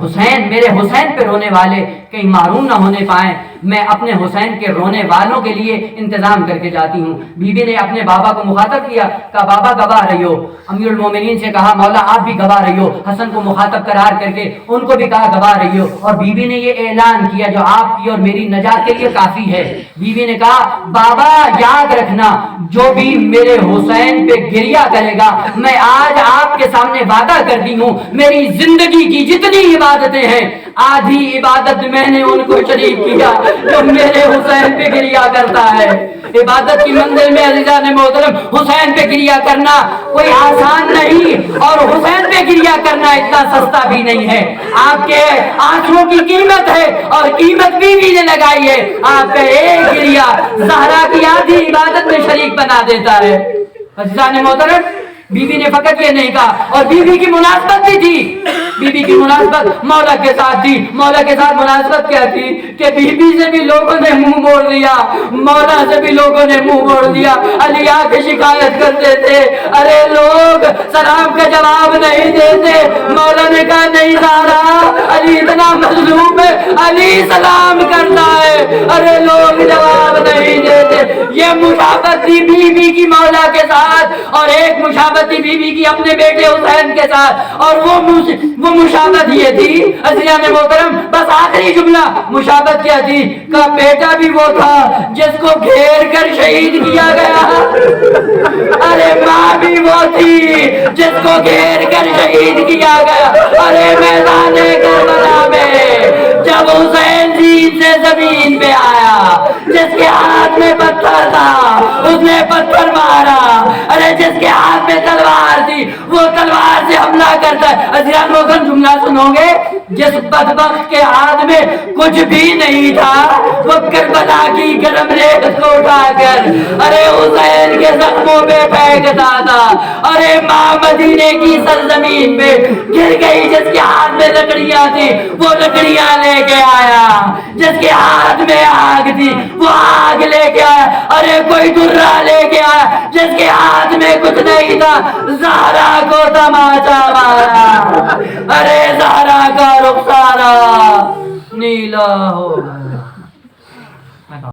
حسین، میرے حسین پہ رونے والے کہیں معروم نہ ہونے پائیں، میں اپنے حسین کے رونے والوں کے لیے انتظام کر کے جاتی ہوں۔ بیوی نے اپنے بابا کو مخاطب کیا، کہا بابا گواہ رہی ہو۔ امیر المومنین سے کہا مولا آپ بھی گواہ رہی ہو، حسن کو مخاطب قرار کر کے ان کو بھی کہا گواہ رہی ہو، اور بیوی نے یہ اعلان کیا جو آپ کی اور میری نجات کے لیے کافی ہے۔ بیوی نے کہا بابا یاد رکھنا، جو بھی میرے حسین پہ گریہ کرے گا، میں آج آپ کے سامنے وعدہ کرتی ہوں، میری زندگی کی جتنی عبادتیں ہیں آدھی عبادت میں نے ان کو شریک کیا جو میرے حسین پہ گریہ کرتا ہے۔ عبادت کی منزل میں عزیزان محترم حسین پہ گریہ کرنا کوئی آسان نہیں، اور حسین پہ گریہ کرنا اتنا سستا بھی نہیں ہے۔ آپ کے آنسوں کی قیمت ہے، اور قیمت بیوی نے لگائی ہے۔ آپ کا ایک گریہ زہرا کی آدھی عبادت میں شریک بنا دیتا ہے۔ عزیزان محترم بیوی نے فقط یہ نہیں کہا، اور بیوی کی مناسبت بھی تھی، بیوی کی مناسبت مولا کے ساتھ تھی۔ مولا کے ساتھ مناسبت کیا تھی کہ بیوی سے بھی لوگوں نے منہ موڑ لیا، مولا سے بھی لوگوں نے منہ موڑ دیا۔ علی آ کے شکایت کرتے تھے، ارے لوگ سلام کا جواب نہیں دیتے۔ مولا نے کہا نہیں زہرا، علی اتنا مظلوم ہے، علی سلام کرتا ہے، ارے لوگ جواب نہیں دیتے۔ یہ مشابہت تھی بیوی کی مولا کے ساتھ، اور ایک مشابہت تھی بیوی کی اپنے بیٹے حسین کے ساتھ، اور وہ مشابہت یہ تھی عزیزان محترم، بس آخری جملہ، مشابہت کیا تھی کہ بیٹا بھی وہ تھا جس کو گھیر کر شہید کیا گیا، ارے ماں بھی وہ تھی جس کو گھیر کر شہید کیا گیا۔ ارے میدان کربلا میں جب حسین زین سے زمین پہ آیا، جس کے ہاتھ میں پتھر تھا اس نے پتھر مارا، ارے جس کے ہاتھ میں تلوار تھی وہ تلوار سے حملہ کرتا ہے۔ عزیزان محترم جملہ سنو گے، جس بدبخت کے ہاتھ میں کچھ بھی نہیں تھا وہ کربلا کی گرم ریت کو اٹھا کر ارے حسین کے زخموں پہ پھینکتا تھا۔ ارے ماں مدینے کی سرزمین پہ گر گئی، جس کے ہاتھ میں لکڑیاں تھی وہ لکڑیاں لے کے آیا، جس کے ہاتھ میں آگ تھی وہ آگ لے کے آیا، ارے کوئی درہ لے کے آیا، جس کے ہاتھ میں کچھ نہیں تھا زہرا کو تماچا مارا، ارے زہرا کا رخسارا نیلا ہو گیا۔